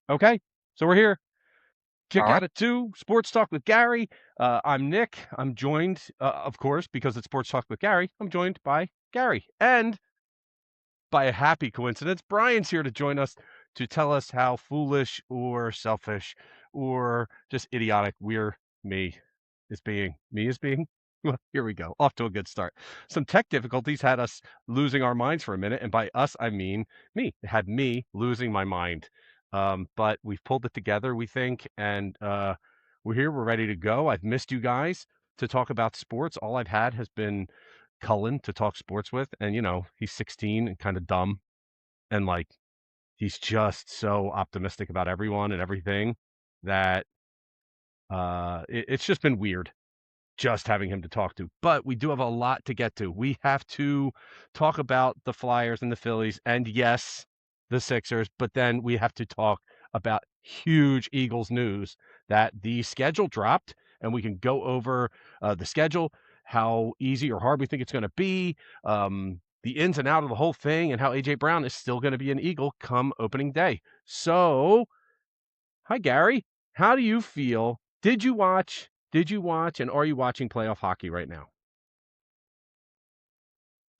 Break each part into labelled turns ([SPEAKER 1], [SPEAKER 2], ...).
[SPEAKER 1] Okay, so we're here.
[SPEAKER 2] All
[SPEAKER 1] Kick
[SPEAKER 2] right.
[SPEAKER 1] out at 2, Sports Talk with Gary. I'm Nick. I'm joined, of course, because it's Sports Talk with Gary, I'm joined by Gary. And by a happy coincidence, Brian's here to join us to tell us how foolish or selfish or just idiotic we're me is being. Me is being? Well, here we go. Off to a good start. Some tech difficulties had us losing our minds for a minute, and by us I mean me. It had me losing my mind. But we've pulled it together, we think, and we're here. We're ready to go. I've missed you guys to talk about sports. All I've had has been Cullen to talk sports with, and he's 16 and kind of dumb, and like he's just so optimistic about everyone and everything that it's just been weird just having him to talk to. But we do have a lot to get to. We have to talk about the Flyers and the Phillies, and yes, the Sixers. But then we have to talk about huge Eagles news that the schedule dropped, and we can go over the schedule, how easy or hard we think it's going to be, the ins and out of the whole thing, and how AJ Brown is still going to be an Eagle come opening day. So hi, Gary. How do you feel? Did you watch? Did you watch? And are you watching playoff hockey right now?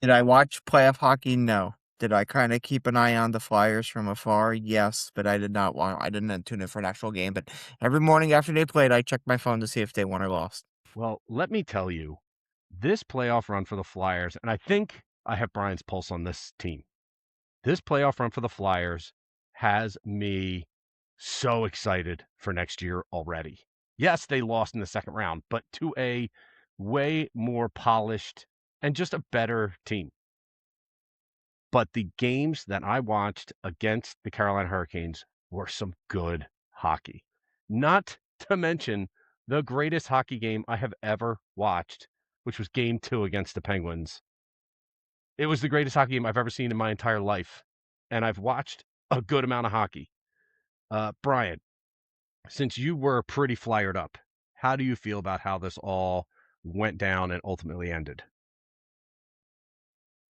[SPEAKER 2] Did I watch playoff hockey? No. Did I kind of keep an eye on the Flyers from afar? Yes, but I did not want. I didn't tune in for an actual game. But every morning after they played, I checked my phone to see if they won or lost.
[SPEAKER 1] Well, let me tell you, this playoff run for the Flyers, and I think I have Brian's pulse on this team. This playoff run for the Flyers has me so excited for next year already. Yes, they lost in the second round, but to a way more polished and just a better team. But the games that I watched against the Carolina Hurricanes were some good hockey. Not to mention the greatest hockey game I have ever watched, which was game 2 against the Penguins. It was the greatest hockey game I've ever seen in my entire life, and I've watched a good amount of hockey. Brian, since you were pretty flyered up, how do you feel about how this all went down and ultimately ended?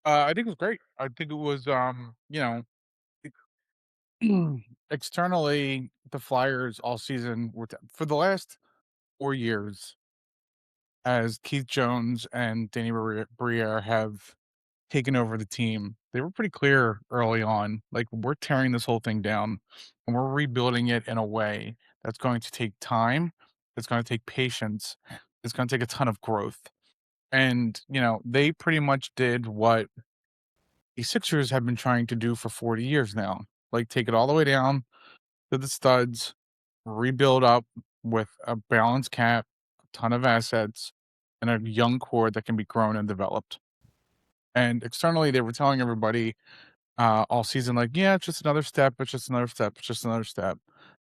[SPEAKER 3] I think it was great. I think it was, externally, the Flyers all season for the last 4 years, as Keith Jones and Danny Briere have taken over the team, they were pretty clear early on, like, "We're tearing this whole thing down, and we're rebuilding it in a way that's going to take time, it's gonna take patience, it's gonna take a ton of growth." And, they pretty much did what the Sixers have been trying to do for 40 years now. Like, take it all the way down to the studs, rebuild up with a balanced cap, a ton of assets, and a young core that can be grown and developed. And externally, they were telling everybody all season, like, yeah, it's just another step, it's just another step, it's just another step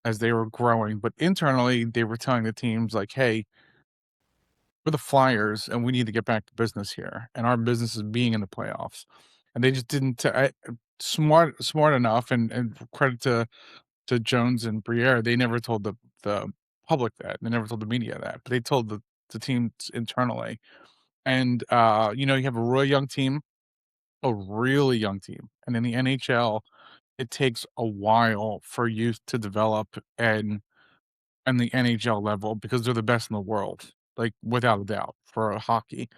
[SPEAKER 3] as they were growing. But internally, they were telling the teams, like, hey, we're the Flyers and we need to get back to business here. And our business is being in the playoffs. And they just didn't smart enough, and credit to Jones and Briere, they never told the public that. They never told the media that, but they told the teams internally. And you have a really young team, a really young team. And in the NHL, it takes a while for youth to develop and the NHL level because they're the best in the world, like without a doubt for hockey.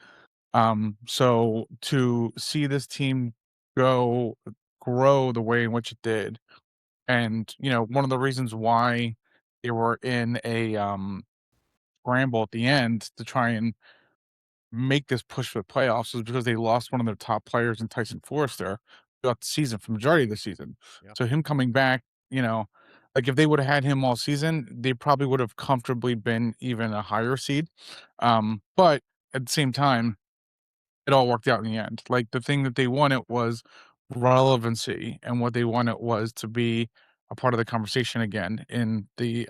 [SPEAKER 3] So to see this team go grow the way in which it did, and one of the reasons why they were in a scramble at the end to try and make this push for the playoffs was because they lost one of their top players in Tyson Forrester throughout the season, for the majority of the season.
[SPEAKER 1] Yeah.
[SPEAKER 3] So him coming back, like if they would have had him all season, they probably would have comfortably been even a higher seed. But at the same time, it all worked out in the end. Like, the thing that they wanted was relevancy, and what they wanted was to be a part of the conversation again in the,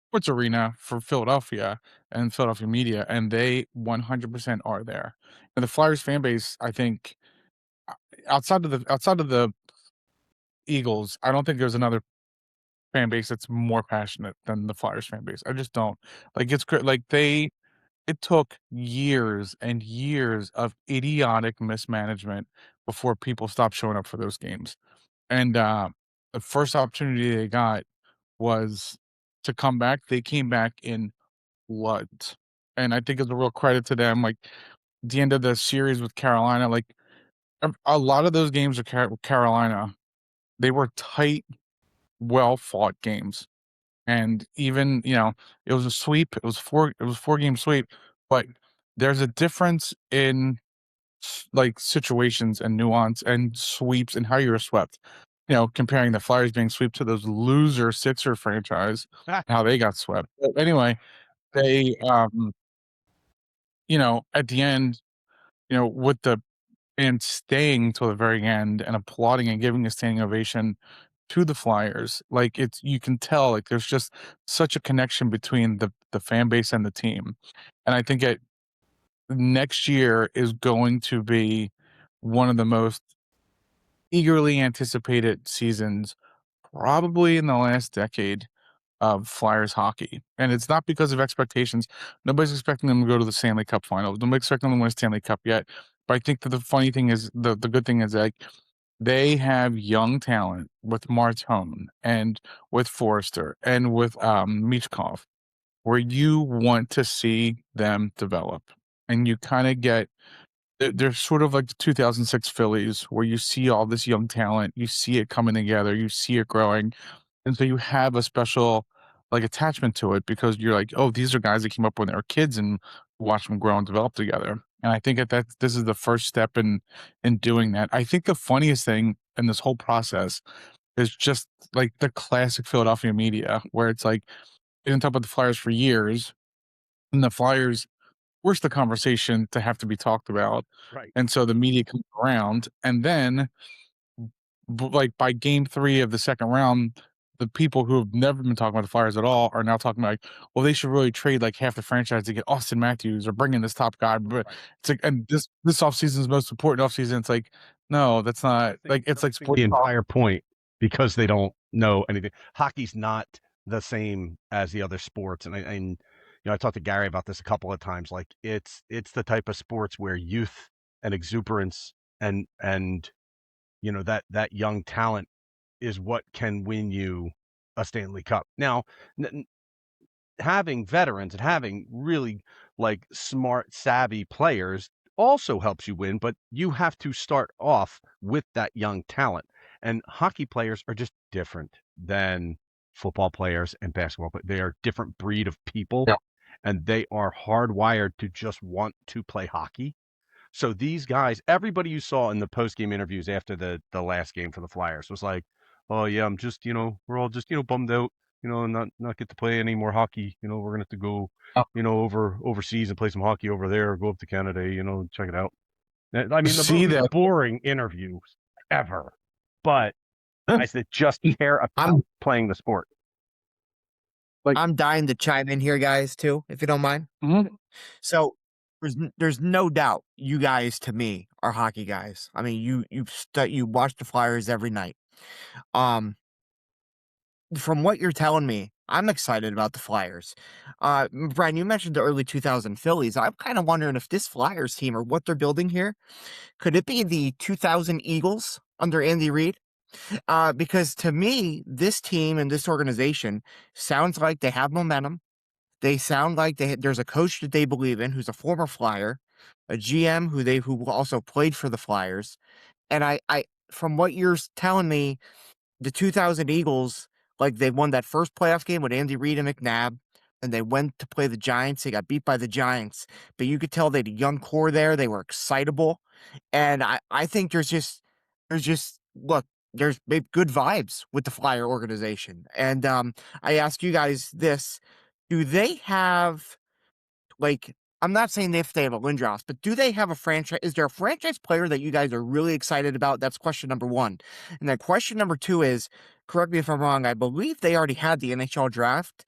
[SPEAKER 3] sports arena for Philadelphia and Philadelphia media, and they 100% are there. And the Flyers fan base, I think, o outside of the Eagles, I don't think there's another fan base that's more passionate than the Flyers fan base. I just don't. Like, it took years and years of idiotic mismanagement before people stopped showing up for those games. And, the first opportunity they got, was to come back. They came back in floods, and I think it's a real credit to them. Like the end of the series with Carolina, like a lot of those games with Carolina, they were tight, well fought games. And even, it was a sweep. It was 4-game sweep, but there's a difference in like situations and nuance and sweeps and how you're swept. Comparing the Flyers being swept to those loser Sixer franchise, how they got swept. But anyway, they at the end, with the and staying till the very end and applauding and giving a standing ovation to the Flyers. Like, you can tell, like, there's just such a connection between the fan base and the team. And I think next year is going to be one of the most eagerly anticipated seasons probably in the last decade of Flyers hockey. And it's not because of expectations. Nobody's expecting them to go to the Stanley Cup Finals. Nobody's expecting them to win a Stanley Cup yet. But I think that the funny thing is, the good thing is, like, they have young talent with Martone and with Forrester and with Michkov, where you want to see them develop. And you kind of get they're sort of like the 2006 Phillies, where you see all this young talent, you see it coming together, you see it growing, and so you have a special, like, attachment to it because you're like, "Oh, these are guys that came up when they were kids and watch them grow and develop together." And I think that this is the first step in doing that. I think the funniest thing in this whole process is just, like, the classic Philadelphia media, where it's like, they didn't talk about the Flyers for years, and the Flyers force the conversation to have to be talked about,
[SPEAKER 1] Right.
[SPEAKER 3] and so the media comes around, and then, like, by game 3 of the second round, the people who have never been talking about the Flyers at all are now talking about, like, "Well, they should really trade, like, half the franchise to get Austin Matthews or bring in this top guy," but
[SPEAKER 1] Right.
[SPEAKER 3] it's like, and this offseason is the most important offseason. It's like, no, that's not, like, it's
[SPEAKER 1] They're
[SPEAKER 3] like
[SPEAKER 1] missing
[SPEAKER 3] sports
[SPEAKER 1] the
[SPEAKER 3] talk.
[SPEAKER 1] entire point because they don't know anything. Hockey's not the same as the other sports, and I talked to Gary about this a couple of times. Like, it's the type of sports where youth and exuberance and that young talent is what can win you a Stanley Cup. Now, having veterans and having really like smart, savvy players also helps you win, but you have to start off with that young talent. And hockey players are just different than football players and basketball. But they are a different breed of people,
[SPEAKER 3] Yeah.
[SPEAKER 1] and they are hardwired to just want to play hockey. So these guys, everybody you saw in the post game interviews after the last game for the Flyers was like, "Oh yeah, I'm just we're all just bummed out, not get to play any more hockey. We're gonna have to go,
[SPEAKER 3] Oh,
[SPEAKER 1] overseas and play some hockey over there, or go up to Canada, check it out." I
[SPEAKER 3] to
[SPEAKER 1] mean, the
[SPEAKER 3] see
[SPEAKER 1] most
[SPEAKER 3] that,
[SPEAKER 1] boring interviews ever, but guys that just care about
[SPEAKER 2] I'm
[SPEAKER 1] playing the sport.
[SPEAKER 3] like,
[SPEAKER 2] I'm dying to chime in here, guys, too, if you don't mind.
[SPEAKER 3] mhm.
[SPEAKER 2] So there's no doubt you guys to me are hockey guys. I mean, you watch the Flyers every night. Um, from what you're telling me, I'm excited about the Flyers. Brian, you mentioned the early 2000 Phillies. I'm kind of wondering if this Flyers team or what they're building here could it be the 2000 Eagles under Andy Reid? Because to me, this team and this organization sounds like they have momentum. They sound like there's a coach that they believe in who's a former Flyer, a GM who also played for the Flyers, and I from what you're telling me, the 2000 Eagles, like, they won that first playoff game with Andy Reid and McNabb, and they went to play the Giants. They got beat by the Giants, but you could tell they had a young core there. They were excitable, and I think there's just look, there's good vibes with the Flyer organization. And I ask you guys this: do they have, like, I'm not saying if they have a Lindros, but do they have a franchise? Is there a franchise player that you guys are really excited about? That's question number one. And then question number two is, correct me if I'm wrong, I believe they already had the NHL draft.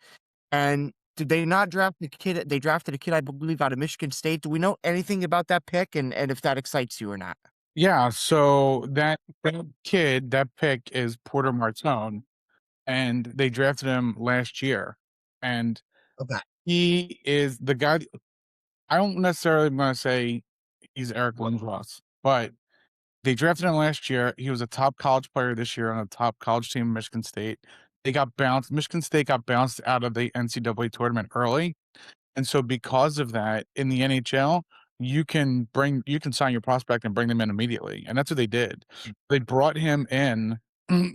[SPEAKER 2] And did they not draft the kid? They drafted a kid, I believe, out of Michigan State. Do we know anything about that pick and if that excites you or not?
[SPEAKER 3] Yeah, so that pick is Porter Martone, and they drafted him last year, and
[SPEAKER 2] Okay.
[SPEAKER 3] he is the guy. I don't necessarily wanna say he's Eric Lindros, but they drafted him last year. He was a top college player this year on a top college team in Michigan State. they got bounced. Michigan State got bounced out of the NCAA tournament early, and so because of that, in the NHL, you can sign your prospect and bring them in immediately, and that's what they did. They brought him in.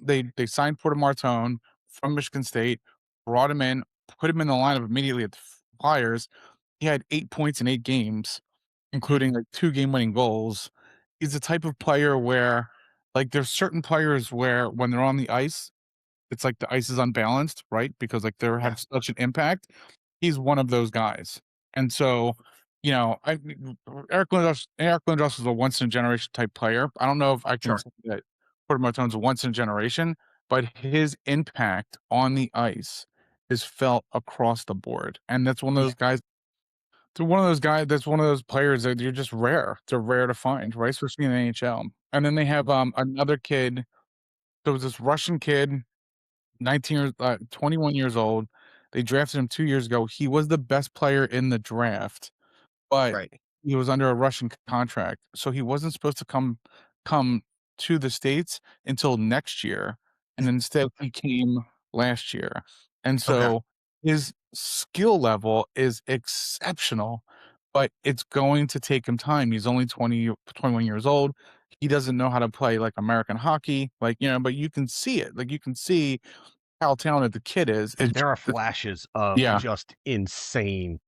[SPEAKER 3] They signed Porter Martone from Michigan State, brought him in, put him in the lineup immediately at the Flyers. He had 8 points in 8 games, including, like, 2 game-winning goals. He's the type of player where, like, there's certain players where when they're on the ice, it's like the ice is unbalanced, right? Because, like, they
[SPEAKER 2] Yeah,
[SPEAKER 3] have such an impact. He's one of those guys. And so, Eric Lindros is a once in a generation type player. I don't know if I can
[SPEAKER 2] sure.
[SPEAKER 3] say that Porter Martone's a once in a generation, but his impact on the ice is felt across the board. And that's one of
[SPEAKER 2] Yeah,
[SPEAKER 3] those guys that's one of those players that you're just rare. They're rare to find, right? Especially in the NHL. And then they have another kid. There was this Russian kid 21 years old. They drafted him 2 years ago. He was the best player in the draft, but
[SPEAKER 2] right.
[SPEAKER 3] he was under a Russian contract, so he wasn't supposed to come to the States until next year, and instead
[SPEAKER 2] Okay.
[SPEAKER 3] he came last year. And
[SPEAKER 2] Okay.
[SPEAKER 3] so his skill level is exceptional, but it's going to take him time. He's only 21 years old. He doesn't know how to play like American hockey, but you can see it. Like you can see how talented the kid is.
[SPEAKER 1] And
[SPEAKER 3] It's
[SPEAKER 1] there are
[SPEAKER 3] just
[SPEAKER 1] flashes of
[SPEAKER 3] yeah,
[SPEAKER 1] just insane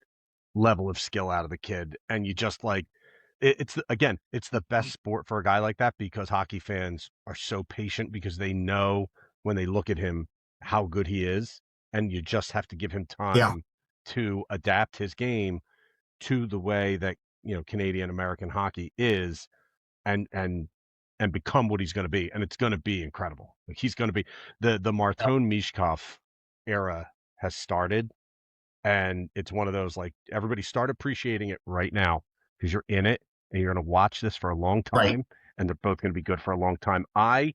[SPEAKER 1] level of skill out of the kid, and you just like again, it's the best sport for a guy like that because hockey fans are so patient because they know when they look at him how good he is, and you just have to give him
[SPEAKER 2] Yeah,
[SPEAKER 1] time to adapt his game to the way that Canadian American hockey is, and become what he's going to be, and it's going to be incredible. Like he's going to be the
[SPEAKER 2] yeah,
[SPEAKER 1] Martone Mishkov era has started, and it's one of those like everybody start appreciating it right now because you're in it and you're going to watch this for a long
[SPEAKER 2] right.
[SPEAKER 1] time, and they're both going to be good for a long time. I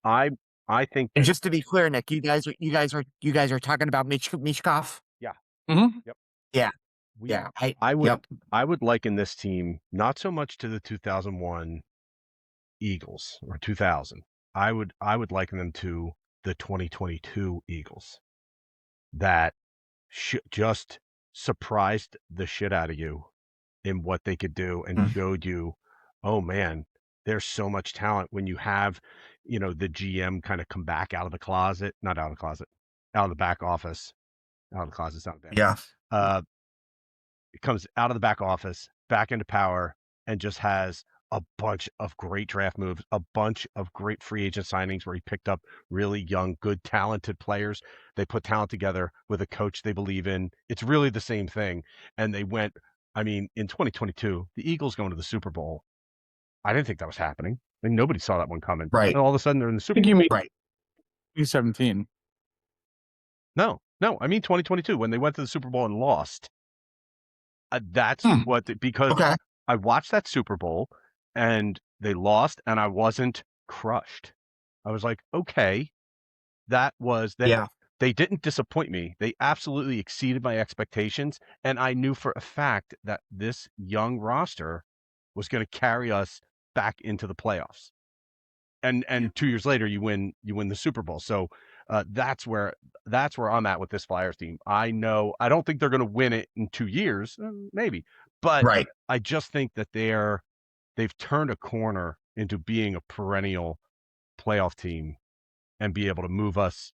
[SPEAKER 1] I think
[SPEAKER 2] And
[SPEAKER 1] that
[SPEAKER 2] just to be clear, Nick, you guys are talking about Mishkov?
[SPEAKER 1] yeah,
[SPEAKER 3] mhm,
[SPEAKER 1] yep.
[SPEAKER 2] Yeah,
[SPEAKER 1] We
[SPEAKER 2] yeah.
[SPEAKER 1] I would
[SPEAKER 2] Yep.
[SPEAKER 1] I would liken this team not so much to the 2001 Eagles or 2000. I would liken them to the 2022 Eagles that just surprised the shit out of you in what they could do and
[SPEAKER 2] Mm,
[SPEAKER 1] showed you, oh man, there's so much talent when you have, the GM kind of come back out of the closet, not out of the closet, out of the back office, out of the closet sound bad.
[SPEAKER 2] yeah,
[SPEAKER 1] Uh, it comes out of the back office, back into power, and just has a bunch of great draft moves, a bunch of great free agent signings where he picked up really young, good, talented players. They put talent together with a coach they believe in. It's really the same thing. And they went, I mean, in 2022, the Eagles going to the Super Bowl. I didn't think that was happening. I mean, nobody saw that one coming.
[SPEAKER 2] right,
[SPEAKER 1] And all of a sudden they're in the
[SPEAKER 3] I
[SPEAKER 1] Super
[SPEAKER 3] think
[SPEAKER 1] Bowl.
[SPEAKER 3] you mean
[SPEAKER 2] right.
[SPEAKER 3] 2017.
[SPEAKER 1] No, no, I mean 2022 when they went to the Super Bowl and lost. That's
[SPEAKER 3] Hmm,
[SPEAKER 1] because
[SPEAKER 2] Okay.
[SPEAKER 1] I watched that Super Bowl and they lost and I wasn't crushed. I was like, okay, that was that
[SPEAKER 2] Yeah,
[SPEAKER 1] they didn't disappoint me. They absolutely exceeded my expectations. And I knew for a fact that this young roster was going to carry us back into the playoffs.
[SPEAKER 2] yeah,
[SPEAKER 1] And 2 years later you win the Super Bowl. So that's where I'm at with this Flyers team. I don't think they're going to win it in 2 years, maybe, but
[SPEAKER 2] right,
[SPEAKER 1] I just think that they've turned a corner into being a perennial playoff team and be able to move us,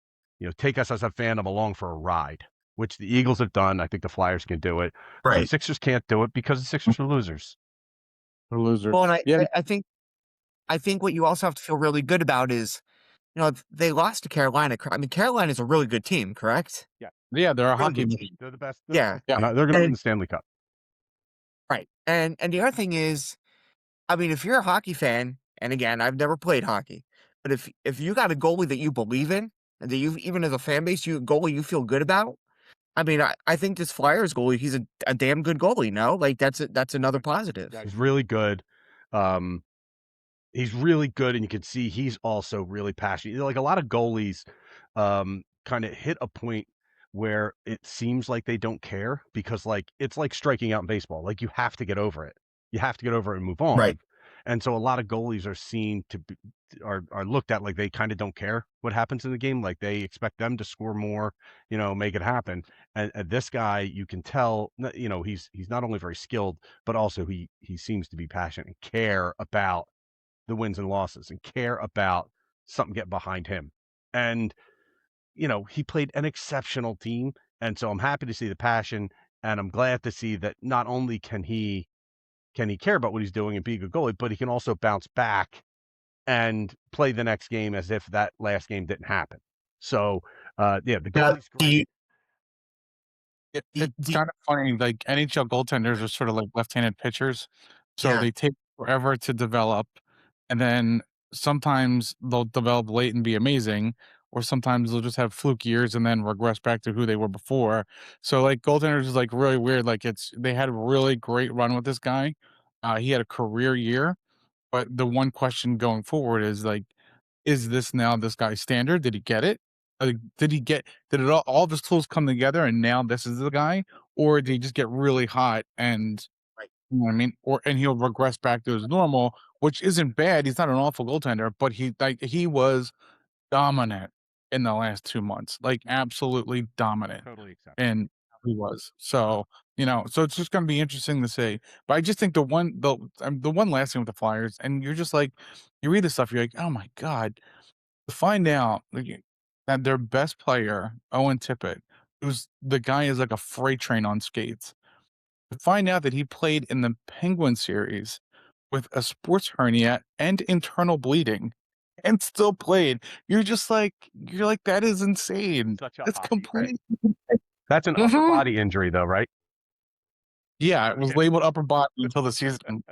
[SPEAKER 1] take us as a fandom along for a ride, which the Eagles have done. I think the Flyers can do it. The
[SPEAKER 2] right.
[SPEAKER 1] Sixers can't do it because the Sixers are losers.
[SPEAKER 3] the
[SPEAKER 2] Well, and
[SPEAKER 3] losers.
[SPEAKER 2] I,
[SPEAKER 3] Yeah,
[SPEAKER 2] I I think I think what you also have to feel really good about is, they lost to Carolina. I mean, Carolina's a really good team, correct?
[SPEAKER 1] Yeah,
[SPEAKER 3] yeah, they're a
[SPEAKER 2] Really
[SPEAKER 3] hockey
[SPEAKER 2] good
[SPEAKER 3] team.
[SPEAKER 2] team.
[SPEAKER 1] they're the best. They're the
[SPEAKER 2] Yeah,
[SPEAKER 1] best.
[SPEAKER 3] Yeah,
[SPEAKER 1] They're going to win
[SPEAKER 2] and
[SPEAKER 1] the Stanley Cup.
[SPEAKER 2] right, and the other thing is, I mean, if you're a hockey fan, and again, I've never played hockey, but if you got a goalie that you believe in, and that you even as a fan base, you goalie you feel good about, I mean, I think this Flyers goalie, he's a damn good goalie. No, like that's another
[SPEAKER 1] Yeah,
[SPEAKER 2] positive.
[SPEAKER 1] he's really good. Um, he's really good, and you can see he's also really passionate. Like a lot of goalies, kind of hit a point where it seems like they don't care because, like, it's like striking out in baseball. Like you have to get over it. You have to get over it and move
[SPEAKER 2] Right.
[SPEAKER 1] on. And so a lot of goalies are seen to be, are looked at like they kind of don't care what happens in the game. Like they expect them to score more, make it happen. And this guy, you can tell, he's not only very skilled, but also he seems to be passionate and care about the wins and losses and care about something getting behind him. And he played an exceptional team. And so I'm happy to see the passion, and I'm glad to see that not only can he care about what he's doing and be a good goalie, but he can also bounce back and play the next game as if that last game didn't happen. So, yeah, the
[SPEAKER 2] Now,
[SPEAKER 1] goalie's great.
[SPEAKER 3] It's kind of funny, like, NHL goaltenders are sort of like left-handed pitchers, so
[SPEAKER 2] yeah,
[SPEAKER 3] they take forever to develop, and then sometimes they'll develop late and be amazing, or sometimes they'll just have fluke years and then regress back to who they were before. So, like, goaltenders is, like, really weird, like, they had a really great run with this guy. He had a career year, but the one question going forward is, like, is this now this guy's standard? Did he get it? Did all of his tools come together and now this is the guy? Or did he just get really hot and
[SPEAKER 2] right.
[SPEAKER 3] you know what I mean? And he'll regress back to his normal, which isn't bad. He's not an awful goaltender, but he was dominant in the last 2 months, like absolutely dominant.
[SPEAKER 1] Totally accept.
[SPEAKER 3] And he was. So, so it's just gonna be interesting to see. But I just think the one last thing with the Flyers, and you're just like, you read this stuff, you're like, oh my God, to find out that their best player, Owen Tippett, who's the guy is like a freight train on skates, to find out that he played in the Penguin series with a sports hernia and internal bleeding and still played. You're like, that is insane.
[SPEAKER 1] Such a
[SPEAKER 3] That's
[SPEAKER 1] hockey, right?
[SPEAKER 3] complete.
[SPEAKER 1] That's an upper
[SPEAKER 3] Mhm.
[SPEAKER 1] body injury, though, right?
[SPEAKER 3] Yeah, it was
[SPEAKER 1] Yeah.
[SPEAKER 3] labeled upper body until the season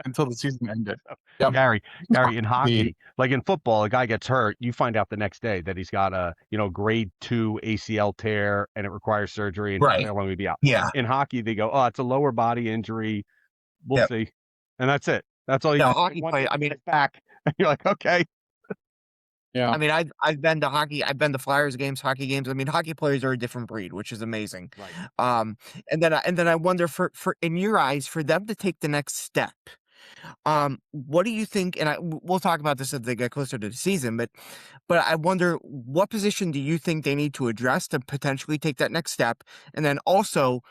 [SPEAKER 3] ended. Yep.
[SPEAKER 1] Gary, Gary, in
[SPEAKER 3] The
[SPEAKER 1] hockey, like in football, a guy gets hurt, you find out the next day that he's got a, grade 2 ACL tear and it requires surgery and
[SPEAKER 2] Right.
[SPEAKER 1] how long he'll be out.
[SPEAKER 2] Yeah.
[SPEAKER 1] In hockey, they go, oh, it's a lower body injury. We'll
[SPEAKER 2] Yep.
[SPEAKER 1] see. And that's it. That's all you
[SPEAKER 2] No,
[SPEAKER 1] get.
[SPEAKER 2] hockey
[SPEAKER 1] Once
[SPEAKER 2] play.
[SPEAKER 1] it
[SPEAKER 2] I mean,
[SPEAKER 1] gets back, and you're like, okay.
[SPEAKER 3] yeah.
[SPEAKER 2] I've been to hockey. I've been to Flyers games, hockey games. I mean, hockey players are a different breed, which is amazing.
[SPEAKER 1] Right.
[SPEAKER 2] Um, and then I wonder for in your eyes for them to take the next step. What do you think? And we'll talk about this as they get closer to the season, but I wonder what position do you think they need to address to potentially take that next step? And then also,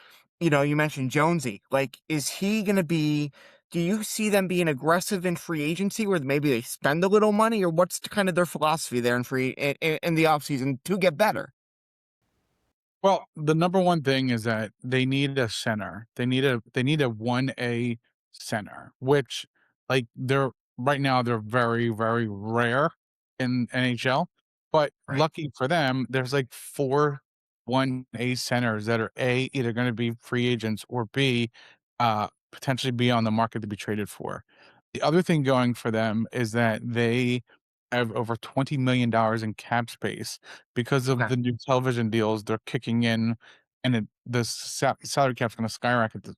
[SPEAKER 2] you mentioned Jonesy. Like, is he going to be? Do you see them being aggressive in free agency, where maybe they spend a little money, or what's kind of their philosophy there in the offseason to get better?
[SPEAKER 3] Well, the number one thing is that they need a center. They need a 1A center, which like they're right now they're very, very rare in NHL. But
[SPEAKER 2] Right.
[SPEAKER 3] lucky for them, there's like 4 1A centers that are A, either going to be free agents or B, potentially be on the market to be traded for. The other thing going for them is that they have over $20 million in cap space because of
[SPEAKER 2] Okay.
[SPEAKER 3] the new television deals they're kicking in, and the salary cap's going to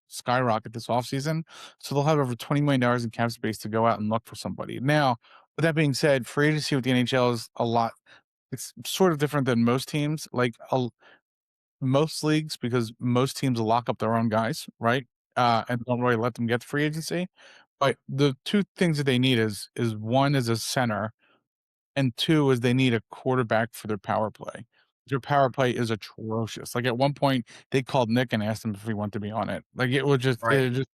[SPEAKER 3] skyrocket this offseason. So they'll have over $20 million in cap space to go out and look for somebody. Now, with that being said, free agency with the NHL is a lot. It's sort of different than most teams. Like most leagues, because most teams will lock up their own guys, right? And don't really let them get to free agency. But the two things that they need is one is a center, and two is they need a quarterback for their power play. Their power play is atrocious. Like at one point, they called Nick and asked him if he wanted to be on it. Like
[SPEAKER 2] Right.
[SPEAKER 3] it's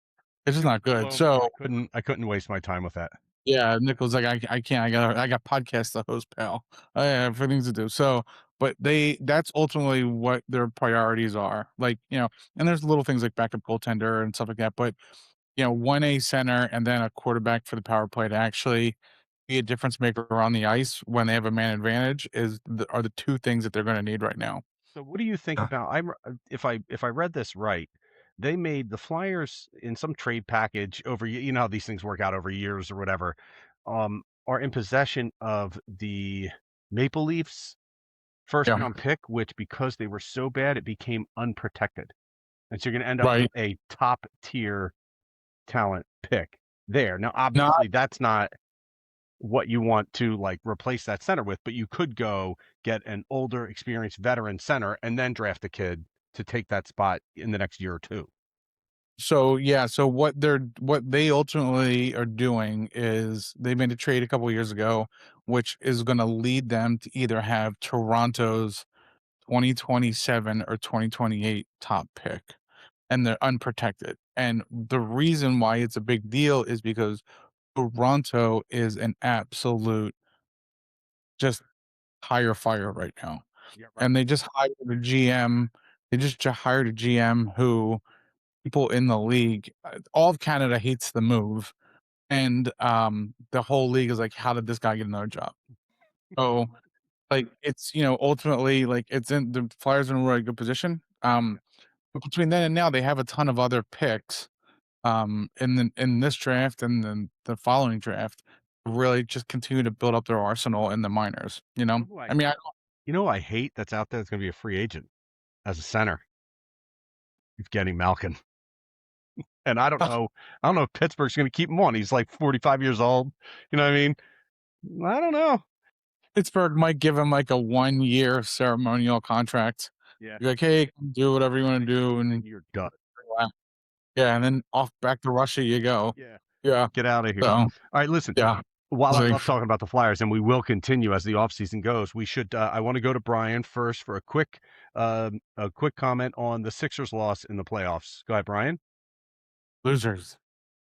[SPEAKER 3] just not good.
[SPEAKER 1] Blow me.
[SPEAKER 3] So
[SPEAKER 1] I couldn't waste my time with that.
[SPEAKER 3] yeah, Nick was like, I can't. I got podcasts to host, pal. I have things to do. So, but that's ultimately what their priorities are. Like and there's little things like backup goaltender and stuff like that. But 1A center and then a quarterback for the power play to actually be a difference maker on the ice when they have a man advantage are the two things that they're going to need right now.
[SPEAKER 1] So what do you think
[SPEAKER 2] Yeah.
[SPEAKER 1] about if I read this right, they made the Flyers in some trade package over how these things work out over years or whatever, are in possession of the Maple Leafs first
[SPEAKER 3] Yeah.
[SPEAKER 1] round pick, which because they were so bad it became unprotected. And so you're gonna end up with
[SPEAKER 3] Right.
[SPEAKER 1] a top tier talent pick there. Now
[SPEAKER 3] Not
[SPEAKER 1] obviously that's not what you want to like replace that center with, but you could go get an older, experienced veteran center and then draft a kid to take that spot in the next year or two.
[SPEAKER 3] So yeah, so what they ultimately are doing is they made a trade a couple years ago, which is going to lead them to either have Toronto's 2027 or 2028 top pick, and they're unprotected. And the reason why it's a big deal is because Toronto is an absolute just hire fire right now.
[SPEAKER 1] Yeah, right.
[SPEAKER 3] And they just hired a GM. They just hired a GM who people in the league, all of Canada hates the move, and the whole league is like, "How did this guy get another job?" So, like, it's ultimately like it's in the Flyers are in a really good position. But between then and now, they have a ton of other picks in this draft and then the following draft. Really, just continue to build up their arsenal in the minors.
[SPEAKER 1] Who
[SPEAKER 3] I mean,
[SPEAKER 1] I hate that's out there that's going to be a free agent as a center. Evgeny Malkin. And I don't know if Pittsburgh's going to keep him on. He's like 45 years old. You know what I mean? I don't know.
[SPEAKER 3] Pittsburgh might give him like a 1-year ceremonial contract.
[SPEAKER 1] Yeah.
[SPEAKER 3] Be like, "Hey, do whatever you want to do,"
[SPEAKER 1] And then
[SPEAKER 3] and
[SPEAKER 1] you're done.
[SPEAKER 3] yeah, and then off back to Russia you go.
[SPEAKER 1] Yeah.
[SPEAKER 3] Yeah.
[SPEAKER 1] Get out of here.
[SPEAKER 3] So
[SPEAKER 1] All right, listen.
[SPEAKER 3] yeah,
[SPEAKER 1] While I love
[SPEAKER 3] safe.
[SPEAKER 1] talking about the Flyers, and we will continue as the offseason goes, we should. I want to go to Brian first for a quick comment on the Sixers' loss in the playoffs. Go ahead, Brian.
[SPEAKER 3] Losers.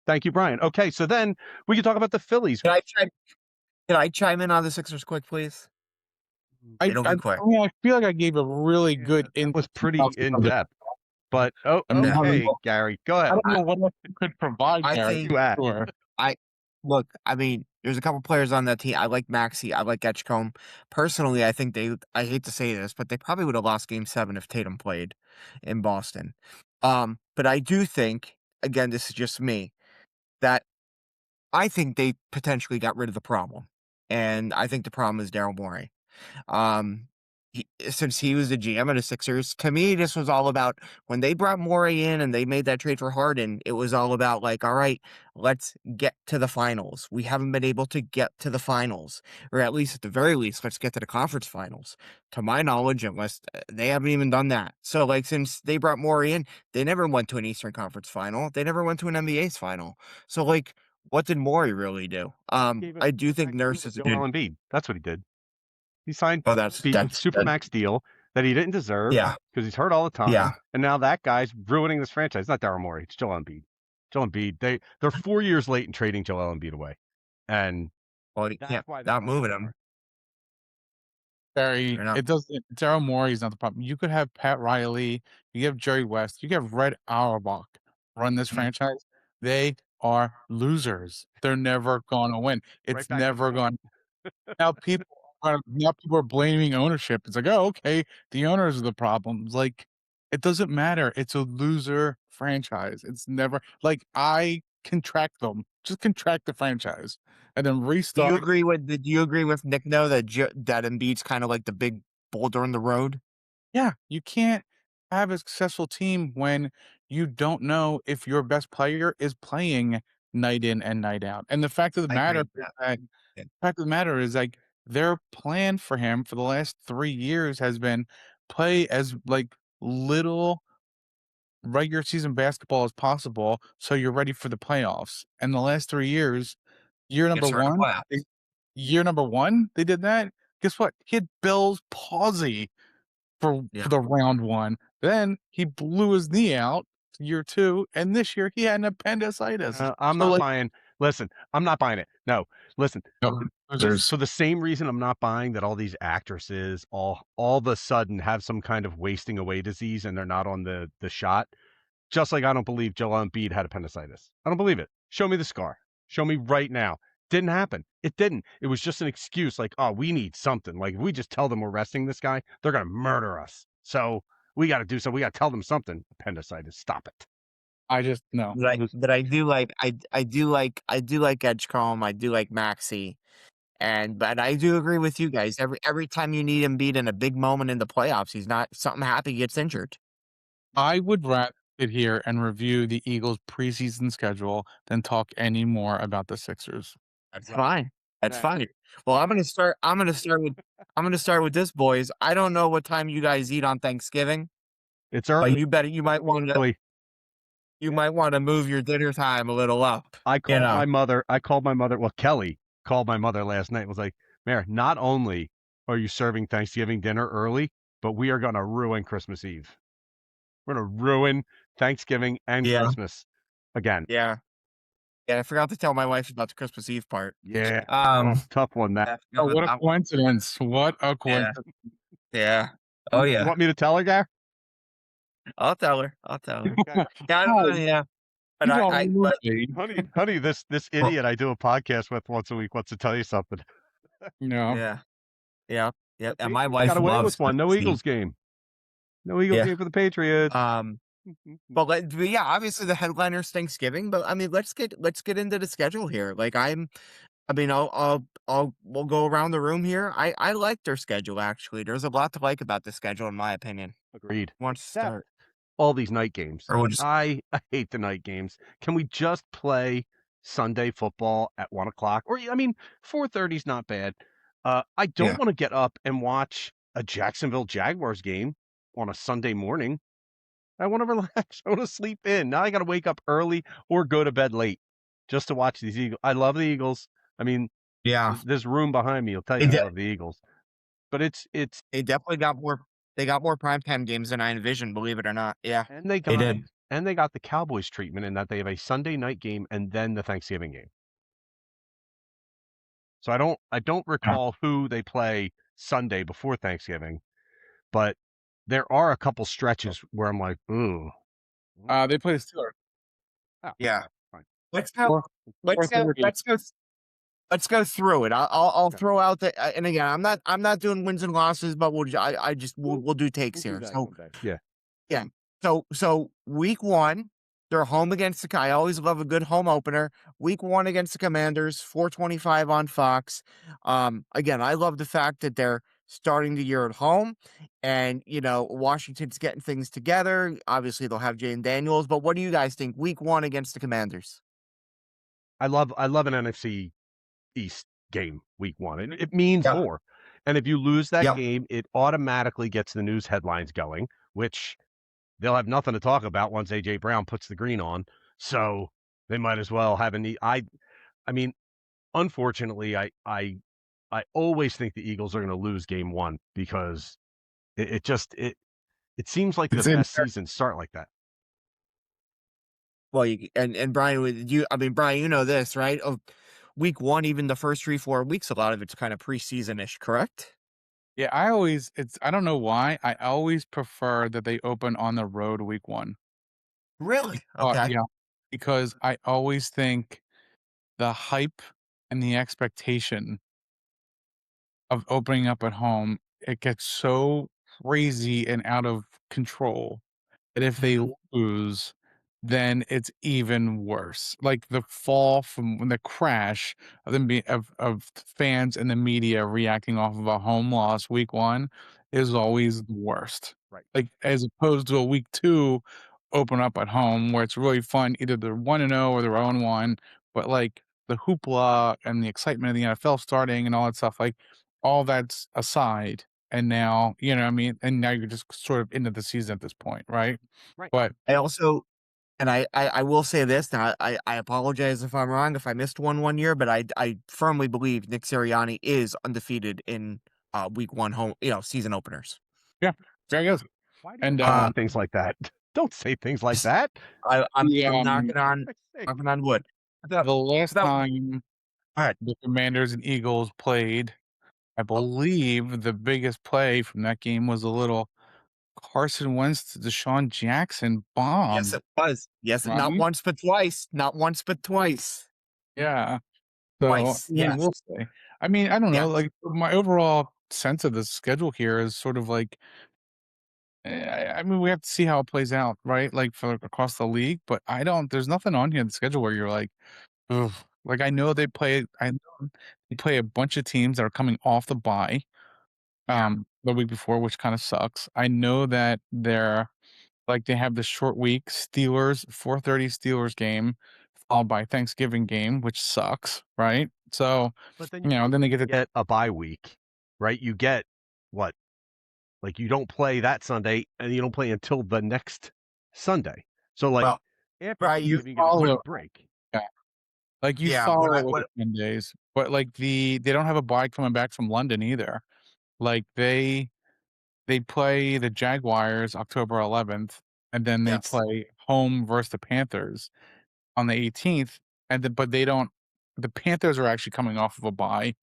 [SPEAKER 1] Thank you, Brian. Okay, so then we can talk about the Phillies.
[SPEAKER 2] Can I chime in on the Sixers quick, please? It'll be quick.
[SPEAKER 3] I mean, I feel like I gave a really
[SPEAKER 1] Yeah,
[SPEAKER 3] good
[SPEAKER 1] that was pretty
[SPEAKER 3] in-depth
[SPEAKER 1] in depth. But
[SPEAKER 3] I mean,
[SPEAKER 2] Yeah.
[SPEAKER 1] okay, Gary, go
[SPEAKER 3] I
[SPEAKER 1] ahead.
[SPEAKER 3] don't know what else you could provide
[SPEAKER 2] I
[SPEAKER 3] there.
[SPEAKER 2] think
[SPEAKER 1] You at?
[SPEAKER 3] Sure.
[SPEAKER 2] I mean, there's a couple players on that team. I like Maxey. I like Edgecombe. Personally, I think I hate to say this, but they probably would have lost game 7 if Tatum played in Boston. But I do think, again, this is just me, that I think they potentially got rid of the problem. And I think the problem is Daryl Morey. Um, since he was the GM of the Sixers, to me, this was all about when they brought Morey in and they made that trade for Harden. It was all about like, all right, let's get to the finals. We haven't been able to get to the finals, or at least at the very least, let's get to the conference finals. To my knowledge, unless they haven't even done that. So, like, since they brought Morey in, they never went to an Eastern Conference final. They never went to an NBA's final. So, like, what did Morey really do? I do think Nurse is a good.
[SPEAKER 1] Joel Embiid. That's what he did. He signed
[SPEAKER 2] Oh, that's
[SPEAKER 1] Pete with
[SPEAKER 2] that's that.
[SPEAKER 1] supermax deal that he didn't deserve
[SPEAKER 2] Yeah,
[SPEAKER 1] because he's hurt all the time,
[SPEAKER 2] yeah.
[SPEAKER 1] and now that guy's ruining this franchise. It's not Daryl Morey. It's Joel Embiid. Joel Embiid. They're 4 years late in trading Joel Embiid away, and
[SPEAKER 2] Well, you
[SPEAKER 1] that's
[SPEAKER 2] can't
[SPEAKER 1] why they're
[SPEAKER 2] not
[SPEAKER 1] falling
[SPEAKER 2] moving
[SPEAKER 1] apart.
[SPEAKER 2] him.
[SPEAKER 3] Barry,
[SPEAKER 2] You're not.
[SPEAKER 3] it doesn't. Daryl Morey is not the problem. You could have Pat Riley, you have Jerry West, you have Red Auerbach run this franchise. They are losers. They're never gonna win.
[SPEAKER 1] Right
[SPEAKER 3] It's
[SPEAKER 1] back to the
[SPEAKER 3] never
[SPEAKER 1] point.
[SPEAKER 3] going. Now people are blaming ownership. It's like, oh, okay, the owners are the problems. Like, it doesn't matter. It's a loser franchise. It's never like I contract them. Just contract the franchise and then restart.
[SPEAKER 2] Do you agree with Nick though that Embiid's kind of like the big boulder in the road?
[SPEAKER 3] Yeah, you can't have a successful team when you don't know if your best player is playing night in and night out. And the fact of the
[SPEAKER 2] I agree
[SPEAKER 3] matter
[SPEAKER 2] with
[SPEAKER 3] is
[SPEAKER 2] that.
[SPEAKER 3] that
[SPEAKER 2] Yeah.
[SPEAKER 3] fact of the matter is like their plan for him for the last 3 years has been play as like little regular season basketball as possible so you're ready for the playoffs. And the last 3 years, year
[SPEAKER 2] Gets
[SPEAKER 3] number
[SPEAKER 2] her in the
[SPEAKER 3] 1,
[SPEAKER 2] playoffs.
[SPEAKER 3] year number 1, they did that. Guess what? He had Bell's palsy for
[SPEAKER 2] Yeah.
[SPEAKER 3] the round 1. Then he blew his knee out year 2, and this year he had an appendicitis.
[SPEAKER 1] I'm
[SPEAKER 3] So,
[SPEAKER 1] not
[SPEAKER 3] like,
[SPEAKER 1] buying. Listen, I'm not buying it. No, listen.
[SPEAKER 3] no,
[SPEAKER 1] Just
[SPEAKER 3] losers.
[SPEAKER 1] for the same reason, I'm not buying that all these actresses all of a sudden have some kind of wasting away disease and they're not on the shot. Just like I don't believe Joel Embiid had appendicitis. I don't believe it. Show me the scar. Show me right now. Didn't happen. It didn't. It was just an excuse like, oh, we need something. Like, if we just tell them we're resting this guy, they're going to murder us. So we got to do something. We got to tell them something. Appendicitis. Stop it.
[SPEAKER 3] I just no.
[SPEAKER 2] But I do like I do like Edgecombe. I do like Maxey. But I do agree with you guys. Every time you need Embiid in a big moment in the playoffs, he's not something happy gets injured.
[SPEAKER 3] I would rather sit here and review the Eagles' preseason schedule than talk any more about the Sixers.
[SPEAKER 2] That's
[SPEAKER 1] Right.
[SPEAKER 2] fine. That's
[SPEAKER 1] Right.
[SPEAKER 2] fine. Well, I'm gonna start with this, boys. I don't know what time you guys eat on Thanksgiving,
[SPEAKER 1] It's
[SPEAKER 2] but
[SPEAKER 1] early.
[SPEAKER 2] you might want to. You might want to move your dinner time a little up.
[SPEAKER 1] I
[SPEAKER 2] You
[SPEAKER 1] called
[SPEAKER 2] know.
[SPEAKER 1] my mother. Well, Kelly called my mother last night and was like, Mayor, not only are you serving Thanksgiving dinner early, but we are going to ruin Christmas Eve. We're going to ruin Thanksgiving and
[SPEAKER 2] Yeah.
[SPEAKER 1] Christmas again.
[SPEAKER 2] Yeah. Yeah. I forgot to tell my wife about the Christmas Eve part.
[SPEAKER 1] Yeah.
[SPEAKER 2] Um.
[SPEAKER 1] Tough one, that.
[SPEAKER 2] I forgot
[SPEAKER 3] Oh,
[SPEAKER 2] about
[SPEAKER 3] what a
[SPEAKER 2] that one.
[SPEAKER 3] coincidence! What a
[SPEAKER 2] Yeah.
[SPEAKER 3] coincidence!
[SPEAKER 2] Yeah. Oh
[SPEAKER 1] You
[SPEAKER 2] yeah.
[SPEAKER 1] want me to tell her, Gar?
[SPEAKER 2] I'll tell her. I'll tell her.
[SPEAKER 1] Okay.
[SPEAKER 2] Yeah. I don't know.
[SPEAKER 3] God,
[SPEAKER 2] Yeah. But
[SPEAKER 3] he's all over
[SPEAKER 2] but
[SPEAKER 3] me.
[SPEAKER 1] Honey, this idiot I do a podcast with once a week wants to tell you something.
[SPEAKER 3] You know,
[SPEAKER 2] yeah. Yeah. Yeah.
[SPEAKER 1] The
[SPEAKER 2] And my
[SPEAKER 1] Patriots got
[SPEAKER 2] wife
[SPEAKER 1] away
[SPEAKER 2] loves
[SPEAKER 1] with one. No
[SPEAKER 2] Christmas Eve.
[SPEAKER 1] Eagles game. No Eagles
[SPEAKER 2] Yeah.
[SPEAKER 1] game for the Patriots.
[SPEAKER 2] But yeah, obviously the headliner's Thanksgiving, but I mean, let's get into the schedule here. Like I mean, we'll go around the room here. I like their schedule actually. There's a lot to like about the schedule in my opinion.
[SPEAKER 1] Agreed.
[SPEAKER 2] Who wants to
[SPEAKER 1] Except
[SPEAKER 2] start?
[SPEAKER 1] all these night games.
[SPEAKER 2] Or we'll just
[SPEAKER 1] I hate the night games. Can we just play Sunday football at 1 o'clock? Or I mean, 4:30 is not bad. I don't
[SPEAKER 2] yeah.
[SPEAKER 1] want to get up and watch a Jacksonville Jaguars game on a Sunday morning. I want to relax. I want to sleep in. Now I got to wake up early or go to bed late just to watch these Eagles. I love the Eagles. I mean,
[SPEAKER 2] Yeah.
[SPEAKER 1] this room behind me will tell
[SPEAKER 2] They
[SPEAKER 1] you I
[SPEAKER 2] de-
[SPEAKER 1] love the Eagles. But it's
[SPEAKER 2] they definitely got more they got more primetime games than I envisioned, believe it or not. Yeah.
[SPEAKER 1] and they
[SPEAKER 2] They
[SPEAKER 1] got
[SPEAKER 2] did.
[SPEAKER 1] and they got the Cowboys treatment in that they have a Sunday night game and then the Thanksgiving game. So I don't
[SPEAKER 2] Yeah.
[SPEAKER 1] recall who they play Sunday before Thanksgiving, but there are a couple stretches where I'm like, ooh.
[SPEAKER 3] they play the Steelers.
[SPEAKER 1] Oh,
[SPEAKER 2] Yeah.
[SPEAKER 1] fine.
[SPEAKER 2] Let's go
[SPEAKER 3] Four
[SPEAKER 2] let's go
[SPEAKER 3] 4:30.
[SPEAKER 2] let's go through it. I'll
[SPEAKER 1] Okay.
[SPEAKER 2] throw out the and again, I'm not doing wins and losses, but I just we'll do takes
[SPEAKER 1] We'll do
[SPEAKER 2] here.
[SPEAKER 1] that
[SPEAKER 2] So
[SPEAKER 1] one day. Yeah.
[SPEAKER 2] yeah. So week 1, they're home against the I always love a good home opener. Week 1 against the Commanders, 4:25 on Fox. Again, I love the fact that they're starting the year at home and Washington's getting things together. Obviously, they'll have Jane Daniels, but what do you guys think week 1 against the Commanders?
[SPEAKER 1] I love an NFC East game week 1. It means
[SPEAKER 2] Yeah.
[SPEAKER 1] more. And if you lose that
[SPEAKER 2] Yep.
[SPEAKER 1] game, it automatically gets the news headlines going, which they'll have nothing to talk about once AJ Brown puts the green on. So they might as well have a need. I mean, unfortunately, I always think the Eagles are going to lose game 1 because it seems like the
[SPEAKER 3] It's in
[SPEAKER 1] best seasons start like that.
[SPEAKER 2] Well, and Brian, Brian, you know this, right? Week 1, even the first 3-4 weeks, a lot of it's kind of preseason-ish, correct?
[SPEAKER 3] Yeah, I don't know why. I always prefer that they open on the road week 1.
[SPEAKER 2] Really? Okay.
[SPEAKER 3] Yeah, because I always think the hype and the expectation of opening up at home, it gets so crazy and out of control that if they
[SPEAKER 2] Mhm.
[SPEAKER 3] lose, then it's even worse. Like the fall from when the crash of them being of fans and the media reacting off of a home loss week 1 is always the worst.
[SPEAKER 1] Right.
[SPEAKER 3] Like as opposed to a week 2 open up at home where it's really fun, either they're 1-0 or they're 0-1, but like the hoopla and the excitement of the NFL starting and all that stuff, like all that's aside. And now, you know what I mean? And now you're just sort of into the season at this point, right?
[SPEAKER 1] Right.
[SPEAKER 3] But
[SPEAKER 2] I also and I will say this, now I apologize if I'm wrong, if I missed one year, but I firmly believe Nick Sirianni is undefeated in, week 1 home season openers.
[SPEAKER 3] yeah, there he goes.
[SPEAKER 1] Why do you
[SPEAKER 3] And
[SPEAKER 1] say things like that? Don't say things like that.
[SPEAKER 2] I'm
[SPEAKER 3] the
[SPEAKER 2] I'm knocking on
[SPEAKER 1] For Christ's sake.
[SPEAKER 2] knocking on wood.
[SPEAKER 3] the last
[SPEAKER 2] That
[SPEAKER 3] time
[SPEAKER 2] Alright.
[SPEAKER 3] the Commanders and Eagles played, I believe the biggest play from that game was a little Carson Wentz to Deshaun Jackson
[SPEAKER 2] Yes,
[SPEAKER 3] bomb,
[SPEAKER 2] it was. Yes, not
[SPEAKER 3] right?
[SPEAKER 2] once but twice. Not once but twice.
[SPEAKER 3] Yeah. So,
[SPEAKER 2] Twice,
[SPEAKER 3] I
[SPEAKER 2] yes.
[SPEAKER 3] will say. I mean, I don't know,
[SPEAKER 2] Yes.
[SPEAKER 3] like, my overall sense of the schedule here is sort of like, I mean, we have to see how it plays out, right? Like, for across the league, but there's nothing on here in the schedule where you're like, ugh. Like, I know they play a bunch of teams that are coming off the bye, the week before, which kinda sucks. I know that they have the short week, Steelers, 4:30 Steelers game, followed by Thanksgiving game, which sucks, right? So,
[SPEAKER 1] But then
[SPEAKER 3] you
[SPEAKER 1] you
[SPEAKER 3] know,
[SPEAKER 1] don't
[SPEAKER 3] then they get to
[SPEAKER 1] get a bye week, right? You get what? Like you don't play that Sunday and you don't play until the next Sunday. So like
[SPEAKER 2] Well
[SPEAKER 1] after
[SPEAKER 2] Right, you
[SPEAKER 1] Thanksgiving, you get a quick
[SPEAKER 3] follow
[SPEAKER 1] break.
[SPEAKER 3] yeah, like, you
[SPEAKER 2] yeah, what
[SPEAKER 3] follow
[SPEAKER 2] I
[SPEAKER 3] it with the
[SPEAKER 2] what
[SPEAKER 3] 10 days, but, like, they don't have a bye coming back from London either. Like, they play the Jaguars October 11th, and then they
[SPEAKER 2] yes.
[SPEAKER 3] play home versus the Panthers on the 18th, and then but they don't the Panthers are actually coming off of a bye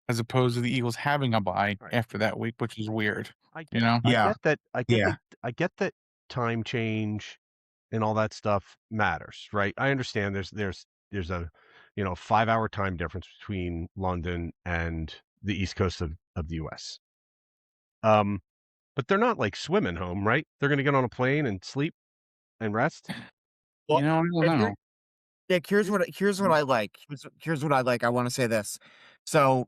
[SPEAKER 3] as opposed to the Eagles having a bye
[SPEAKER 1] Right.
[SPEAKER 3] after that week, which is weird,
[SPEAKER 1] I
[SPEAKER 3] you
[SPEAKER 1] get
[SPEAKER 3] know?
[SPEAKER 1] I
[SPEAKER 2] Yeah,
[SPEAKER 1] get that
[SPEAKER 2] yeah.
[SPEAKER 1] I get that time change and all that stuff matters, right? I understand there's a 5-hour time difference between London and the East Coast of the US. Um, but they're not like swimming home, right? They're gonna get on a plane and sleep and rest.
[SPEAKER 3] You
[SPEAKER 2] Well,
[SPEAKER 3] know, I don't
[SPEAKER 2] and
[SPEAKER 3] know.
[SPEAKER 2] Nick, here's what I like. Here's what I like. I wanna say this. So,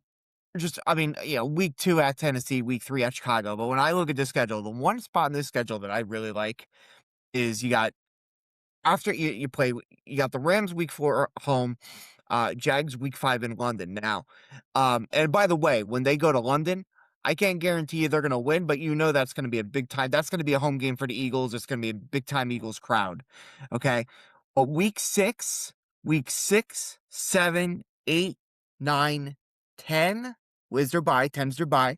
[SPEAKER 2] just I mean, week 2 at Tennessee, week 3 at Chicago, but when I look at this schedule, the one spot in this schedule that I really like is you got after you play you got the Rams week 4 home, Jags week 5 in London now. And by the way, when they go to London, I can't guarantee you they're gonna win, but that's gonna be a big time that's gonna be a home game for the Eagles. It's gonna be a big time Eagles crowd. Okay. But week 6, 7, 8, 9, 10 was their bye, 10's their bye.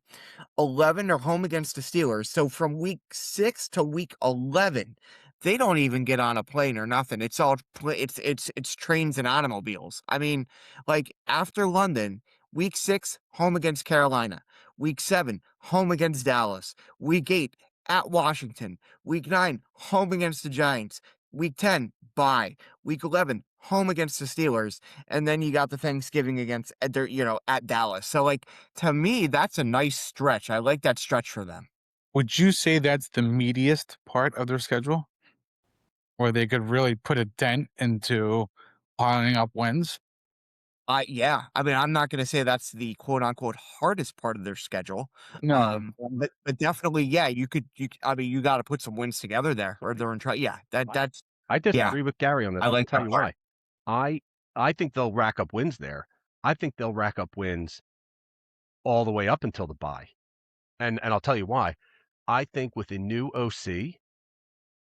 [SPEAKER 2] 11 are home against the Steelers. So from week 6 to week 11, they don't even get on a plane or nothing. It's all it's trains and automobiles. I mean, like after London, week 6 home against Carolina, week 7 home against Dallas, week 8 at Washington, week 9 home against the Giants, week 10 bye, week 11 home against the Steelers, and then you got the Thanksgiving against at Dallas. So like to me, that's a nice stretch. I like that stretch for them.
[SPEAKER 3] Would you say that's the meatiest part of their schedule where they could really put a dent into piling up wins?
[SPEAKER 2] Yeah. I mean, I'm not going to say that's the quote unquote hardest part of their schedule.
[SPEAKER 3] No.
[SPEAKER 2] But definitely, yeah, I mean, you got to put some wins together there or
[SPEAKER 1] Right.
[SPEAKER 2] they're in trouble. Yeah.
[SPEAKER 1] I
[SPEAKER 2] That's,
[SPEAKER 1] I
[SPEAKER 2] yeah,
[SPEAKER 1] disagree with Gary on this.
[SPEAKER 2] I
[SPEAKER 1] I'm gonna
[SPEAKER 2] like
[SPEAKER 1] tell
[SPEAKER 2] that
[SPEAKER 1] you
[SPEAKER 2] part.
[SPEAKER 1] why. I I think they'll rack up wins there. I think they'll rack up wins all the way up until the bye. And I'll tell you why. I think with a new OC,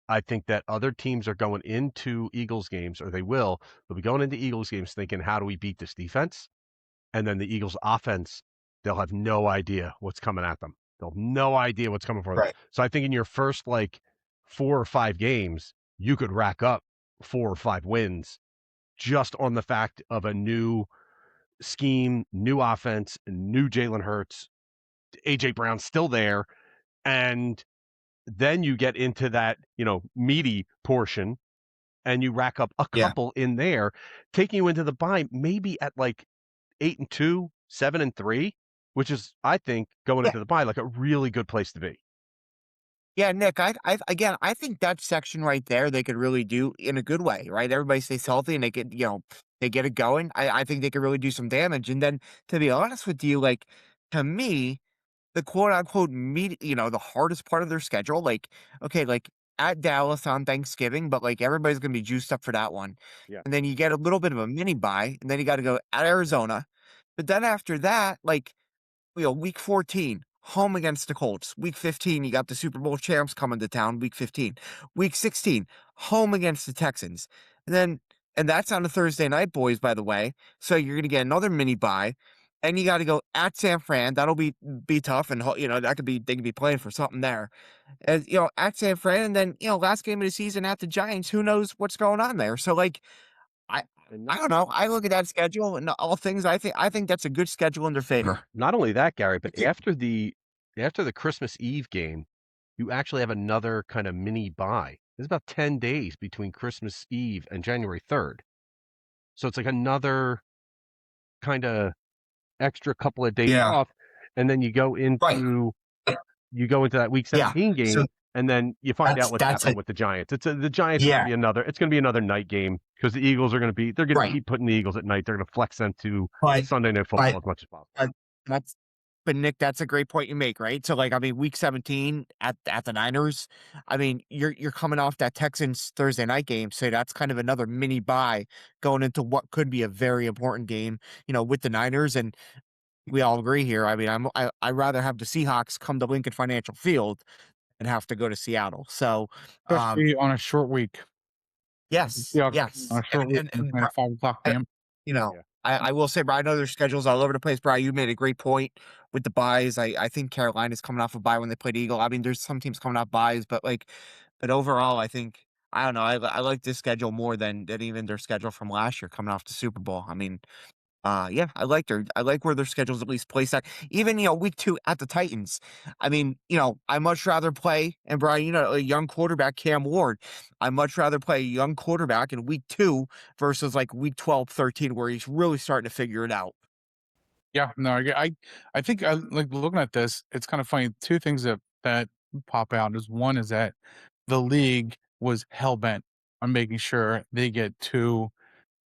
[SPEAKER 1] I think that other teams are going into Eagles games, or they will. They'll be going into Eagles games thinking, how do we beat this defense? And then the Eagles offense, they'll have no idea what's coming at them. They'll have no idea what's coming for them.
[SPEAKER 2] Right.
[SPEAKER 1] So I think in your first like 4 or 5 games, you could rack up 4 or 5 wins just on the fact of a new scheme, new offense, new Jalen Hurts, AJ Brown's still there, and then you get into that, meaty portion and you rack up a
[SPEAKER 2] Yeah.
[SPEAKER 1] couple in there, taking you into the bye, maybe at like 8-2, 7-3, which is, I think, going
[SPEAKER 2] Yeah.
[SPEAKER 1] into the bye, like a really good place to be.
[SPEAKER 2] Yeah, Nick, again, I think that section right there, they could really do in a good way, right? Everybody stays healthy and they get it going. I think they could really do some damage. And then to be honest with you, like to me, the quote unquote the hardest part of their schedule, like, okay, like at Dallas on Thanksgiving, but like everybody's gonna be juiced up for that one.
[SPEAKER 1] Yeah.
[SPEAKER 2] And then you get a little bit of a mini bye, and then you got to go at Arizona. But then after that, like week 14, home against the Colts. Week 15, you got the Super Bowl champs coming to town, week 15. Week 16, home against the Texans. And then, and that's on a Thursday night, boys, by the way. So you're going to get another mini bye. And you got to go at San Fran. That'll be tough. And, that they could be playing for something there. And, at San Fran. And then, last game of the season at the Giants. Who knows what's going on there? So, like, I,
[SPEAKER 1] And
[SPEAKER 2] I don't know. I look at that schedule and all things. I think that's a good schedule in their favor.
[SPEAKER 1] not only that, Gary, but after the Christmas Eve game, you actually have another kind of mini bye. There's about 10 days between Christmas Eve and January 3rd. So it's like another kind of extra couple of days
[SPEAKER 2] Yeah.
[SPEAKER 1] off, and then
[SPEAKER 2] Right.
[SPEAKER 1] you go into that week
[SPEAKER 2] Yeah.
[SPEAKER 1] 17
[SPEAKER 2] So
[SPEAKER 1] game, and then you find out what's
[SPEAKER 2] that's
[SPEAKER 1] happening
[SPEAKER 2] it.
[SPEAKER 1] with the Giants. The Giants is going to
[SPEAKER 2] Yeah.
[SPEAKER 1] be another night game because the Eagles are going to they're going to
[SPEAKER 2] Right.
[SPEAKER 1] keep putting the Eagles at night. They're going to flex them to
[SPEAKER 2] But
[SPEAKER 1] Sunday Night Football
[SPEAKER 2] but
[SPEAKER 1] as much as possible.
[SPEAKER 2] but that's but Nick, that's a great point you make, right? So like I mean, week 17 at the Niners, I mean, you're coming off that Texans Thursday night game, so that's kind of another mini bye going into what could be a very important game, with the Niners. And we all agree here. I mean, I'd rather have the Seahawks come to Lincoln Financial Field and have to go to Seattle. So um
[SPEAKER 3] Especially on a short week.
[SPEAKER 2] Yes,
[SPEAKER 3] Seahawks on
[SPEAKER 2] yes,
[SPEAKER 3] a short week and playing a 5 o'clock
[SPEAKER 2] I
[SPEAKER 3] game.
[SPEAKER 2] you know,
[SPEAKER 1] Yeah.
[SPEAKER 2] I will say, Brian, I know their schedule's all over the place. Brian, you made a great point with the buys. I think Carolina's coming off a bye when they played Eagle. I mean, there's some teams coming off buys, but but overall, I think I don't know. I like this schedule more than even their schedule from last year coming off the Super Bowl. I mean, yeah, I like where their schedule's at least placed at. Even, week 2 at the Titans. I mean, I much rather play, and Brian, a young quarterback, Cam Ward. I much rather play a young quarterback in week 2 versus like week 12, 13, where he's really starting to figure it out.
[SPEAKER 3] Yeah, no, I think I like looking at this. It's kind of funny. Two things that pop out is one is that the league was hell bent on making sure they get two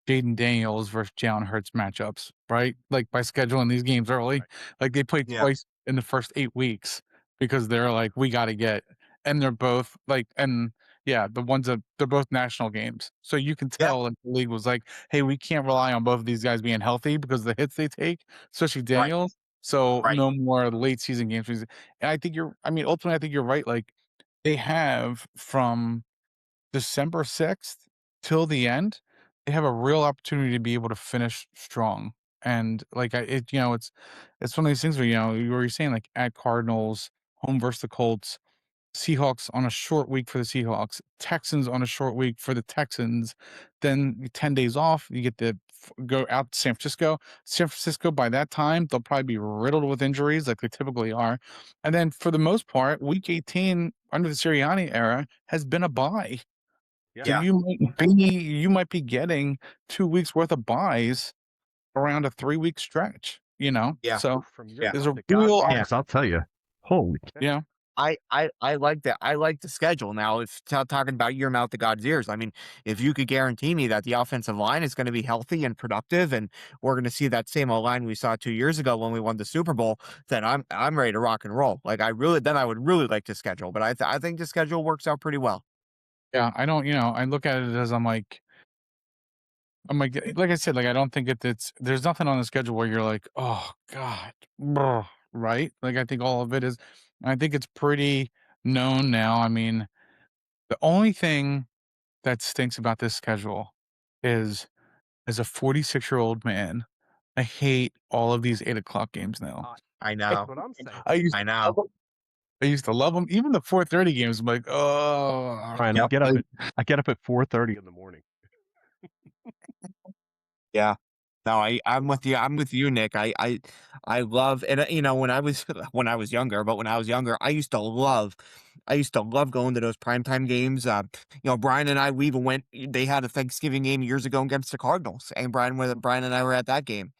[SPEAKER 3] Jaden Daniels versus Jalen Hurts matchups, right? Like by scheduling these games early,
[SPEAKER 1] Right.
[SPEAKER 3] like they played
[SPEAKER 2] Yeah.
[SPEAKER 3] twice in the first 8 weeks because they're like, we got to get, and they're both like, and yeah, the ones that they're both national games. So you can
[SPEAKER 2] Yeah.
[SPEAKER 3] tell that the league was like, hey, we can't rely on both of these guys being healthy because the hits they take, especially
[SPEAKER 2] Right.
[SPEAKER 3] Daniels. So
[SPEAKER 2] Right.
[SPEAKER 3] no more late season games. And I think I mean, ultimately, I think you're right. Like they have from December 6th till the end, they have a real opportunity to be able to finish strong. And like it's one of these things where where you're saying like at Cardinals, home versus the Colts, Seahawks on a short week for the Seahawks, Texans on a short week for the Texans, then 10 days off, you get to go out to San Francisco. San Francisco by that time, they'll probably be riddled with injuries like they typically are. And then for the most part, week 18 under the Sirianni era has been a bye.
[SPEAKER 1] Yeah.
[SPEAKER 3] So
[SPEAKER 2] Yeah.
[SPEAKER 3] you might be getting 2 weeks worth of buys around a 3-week stretch,
[SPEAKER 2] Yeah.
[SPEAKER 3] So
[SPEAKER 1] From your
[SPEAKER 2] Yeah.
[SPEAKER 3] there's
[SPEAKER 1] luck,
[SPEAKER 3] a
[SPEAKER 1] the gods
[SPEAKER 3] real
[SPEAKER 1] are
[SPEAKER 2] Yeah.
[SPEAKER 1] with us, I'll tell you. Holy cow.
[SPEAKER 3] yeah.
[SPEAKER 2] I like that. I like the schedule. Now, if talking about your mouth to God's ears, I mean, if you could guarantee me that the offensive line is going to be healthy and productive, and we're going to see that same line we saw 2 years ago when we won the Super Bowl, then I'm ready to rock and roll. Like I would really like to schedule, but I think the schedule works out pretty well.
[SPEAKER 3] Yeah, I don't, I look at it as like I said, like I don't think there's nothing on the schedule where you're like, oh God, brr," right? Like I think all of it is, I think it's pretty known now. I mean, the only thing that stinks about this schedule is as a 46-year-old man, I hate all of these 8 o'clock games now.
[SPEAKER 1] Uh,
[SPEAKER 2] I
[SPEAKER 1] that's
[SPEAKER 2] know.
[SPEAKER 1] what I'm saying.
[SPEAKER 3] I used
[SPEAKER 2] I
[SPEAKER 3] to love
[SPEAKER 2] know.
[SPEAKER 3] 'em. I used to love them. Even the 4:30 games, I'm like, oh,
[SPEAKER 1] Brian,
[SPEAKER 2] Yep.
[SPEAKER 1] I get up at 4:30 in the morning.
[SPEAKER 2] Yeah. No, I'm with you. I'm with you, Nick. I love, and when I was when I was younger, but when I was younger, I used to love going to those primetime games. Brian and I, we even went. They had a Thanksgiving game years ago against the Cardinals, and Brian and I were at that game.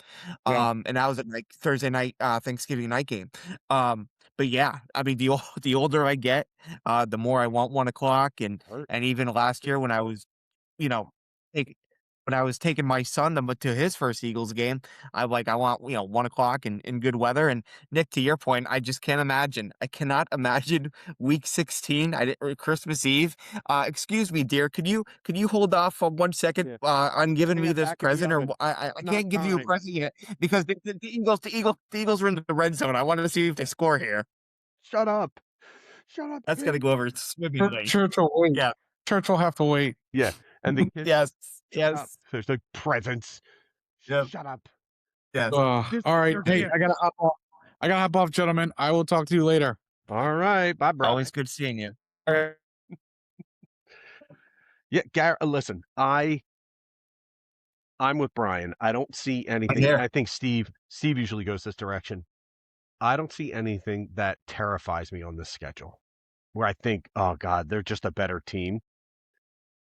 [SPEAKER 3] yeah.
[SPEAKER 2] And I was at like Thursday night, Thanksgiving night game. But yeah, I mean, the older I get, the more I want 1 o'clock,
[SPEAKER 1] Hurt.
[SPEAKER 2] and even last year when I was you know, take when I was taking my son to his first Eagles game, I want, 1 o'clock in good weather. And Nick, to your point, I just can't imagine. I cannot imagine week 16, or Christmas Eve. Excuse me, dear. Could you hold off for 1 second
[SPEAKER 1] Yeah.
[SPEAKER 2] on giving
[SPEAKER 1] Getting
[SPEAKER 2] me
[SPEAKER 1] it
[SPEAKER 2] this
[SPEAKER 1] back in the
[SPEAKER 2] present? Or
[SPEAKER 1] oven.
[SPEAKER 2] I
[SPEAKER 1] Not
[SPEAKER 2] can't give you a
[SPEAKER 1] time.
[SPEAKER 2] present yet because the Eagles are in the red zone. I wanted to see if they score here.
[SPEAKER 1] Shut up. Shut up,
[SPEAKER 2] That's gonna
[SPEAKER 1] kid.
[SPEAKER 2] go over swimmingly.
[SPEAKER 3] Church will wait.
[SPEAKER 2] Yeah.
[SPEAKER 3] Church will have to wait.
[SPEAKER 1] Yeah. And the kids,
[SPEAKER 2] Yes.
[SPEAKER 1] shut up.
[SPEAKER 2] Yes.
[SPEAKER 1] There's no presents.
[SPEAKER 2] Yep.
[SPEAKER 1] Shut up.
[SPEAKER 2] Yes.
[SPEAKER 1] This
[SPEAKER 3] All
[SPEAKER 1] is
[SPEAKER 3] right.
[SPEAKER 1] your
[SPEAKER 3] Hey,
[SPEAKER 1] gift.
[SPEAKER 3] I gotta hop off. Gentlemen. I will talk to you later.
[SPEAKER 1] All right. Bye,
[SPEAKER 2] Always
[SPEAKER 1] Brian.
[SPEAKER 2] good seeing you.
[SPEAKER 3] All right.
[SPEAKER 1] Yeah, listen, I'm with Brian. I don't see
[SPEAKER 2] I'm
[SPEAKER 1] anything, and
[SPEAKER 2] here.
[SPEAKER 1] I think Steve usually goes this direction. I don't see anything that terrifies me on this schedule where I think, oh God, they're just a better team.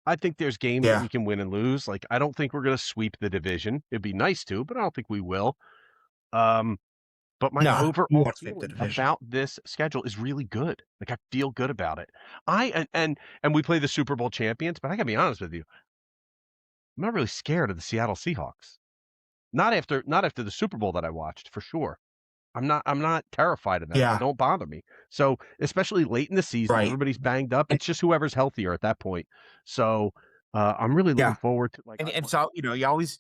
[SPEAKER 1] I think there's games that
[SPEAKER 2] Yeah.
[SPEAKER 1] we can win and lose. Like, I don't think we're going to sweep the division. It'd be nice to, but I don't think we will. Um, but my
[SPEAKER 2] No, you
[SPEAKER 1] overall
[SPEAKER 2] won't sweep the
[SPEAKER 1] feeling
[SPEAKER 2] division.
[SPEAKER 1] about this schedule is really good. Like, I feel good about it. And we play the Super Bowl champions, but I gotta be honest with you, I'm not really scared of the Seattle Seahawks. Not after the Super Bowl that I watched, for sure. I'm not terrified of them. They
[SPEAKER 2] Yeah.
[SPEAKER 1] don't bother me. So, especially late in the season,
[SPEAKER 2] Right.
[SPEAKER 1] everybody's banged up.
[SPEAKER 2] And
[SPEAKER 1] It's just whoever's healthier at that point. So, I'm really looking
[SPEAKER 2] yeah.
[SPEAKER 1] forward to, like,
[SPEAKER 2] And so, you always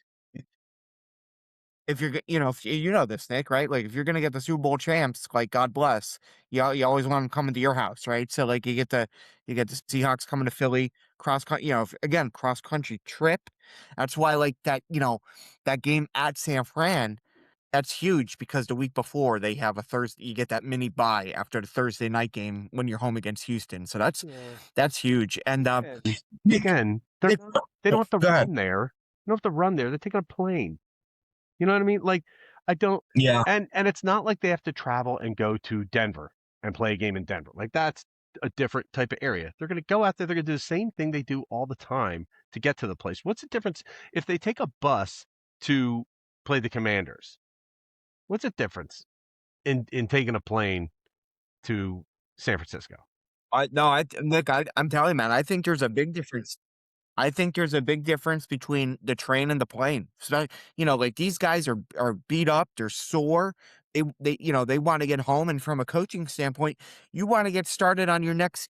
[SPEAKER 2] if you're, if you know this, Nick, right? Like if you're gonna get the Super Bowl champs, like God bless, you always want them coming to your house, right? So like you get the Seahawks coming to Philly, again, cross country trip. That's why like that game at San Fran, that's huge because the week before they have a Thursday, you get that mini bye after the Thursday night game when you're home against Houston. So
[SPEAKER 1] Yeah.
[SPEAKER 2] that's huge. And
[SPEAKER 1] And
[SPEAKER 2] Nick,
[SPEAKER 1] again,
[SPEAKER 2] Nick,
[SPEAKER 1] they don't have to
[SPEAKER 2] go ahead.
[SPEAKER 1] run there. They don't have to run there. They're taking a plane. You know what I mean? Like, I don't,
[SPEAKER 2] Yeah.
[SPEAKER 1] and it's not like they have to travel and go to Denver and play a game in Denver. Like that's a different type of area. They're going to go out there. They're going to do the same thing they do all the time to get to the place. What's the difference if they take a bus to play the Commanders? What's the difference in taking a plane to San Francisco?
[SPEAKER 2] No, Nick, I'm telling you, man, I think there's a big difference. I think there's a big difference between the train and the plane. So, like these guys are beat up, they're sore. They want to get home, and from a coaching standpoint, you want to get started on your next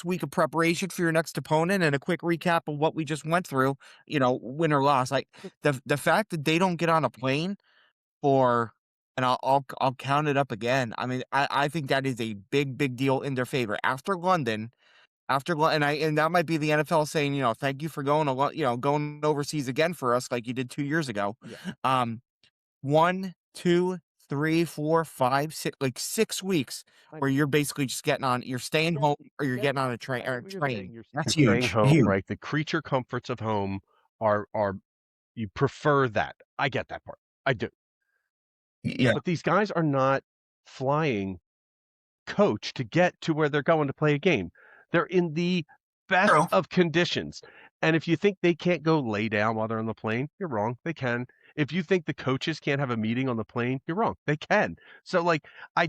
[SPEAKER 2] week of preparation for your next opponent and a quick recap of what we just went through, win or loss. Like the fact that they don't get on a plane for, and I'll count it up again. I mean, I think that is a big deal in their favor after London. And that might be the NFL saying, thank you for going overseas again for us, like you did 2 years ago.
[SPEAKER 1] Yeah.
[SPEAKER 2] 1, 2, 3, 4, 5, 6, like 6 weeks where you're basically just you're staying home or you're getting on a train or a train. That's
[SPEAKER 1] Staying
[SPEAKER 2] huge.
[SPEAKER 1] home,
[SPEAKER 2] Huge.
[SPEAKER 1] right? The creature comforts of home are you prefer that. I get that part. I do.
[SPEAKER 2] Yeah.
[SPEAKER 1] But these guys are not flying coach to get to where they're going to play a game. They're in the best
[SPEAKER 2] True.
[SPEAKER 1] of conditions. And if you think they can't go lay down while they're on the plane, you're wrong. They can. If you think the coaches can't have a meeting on the plane, you're wrong. They can. So like I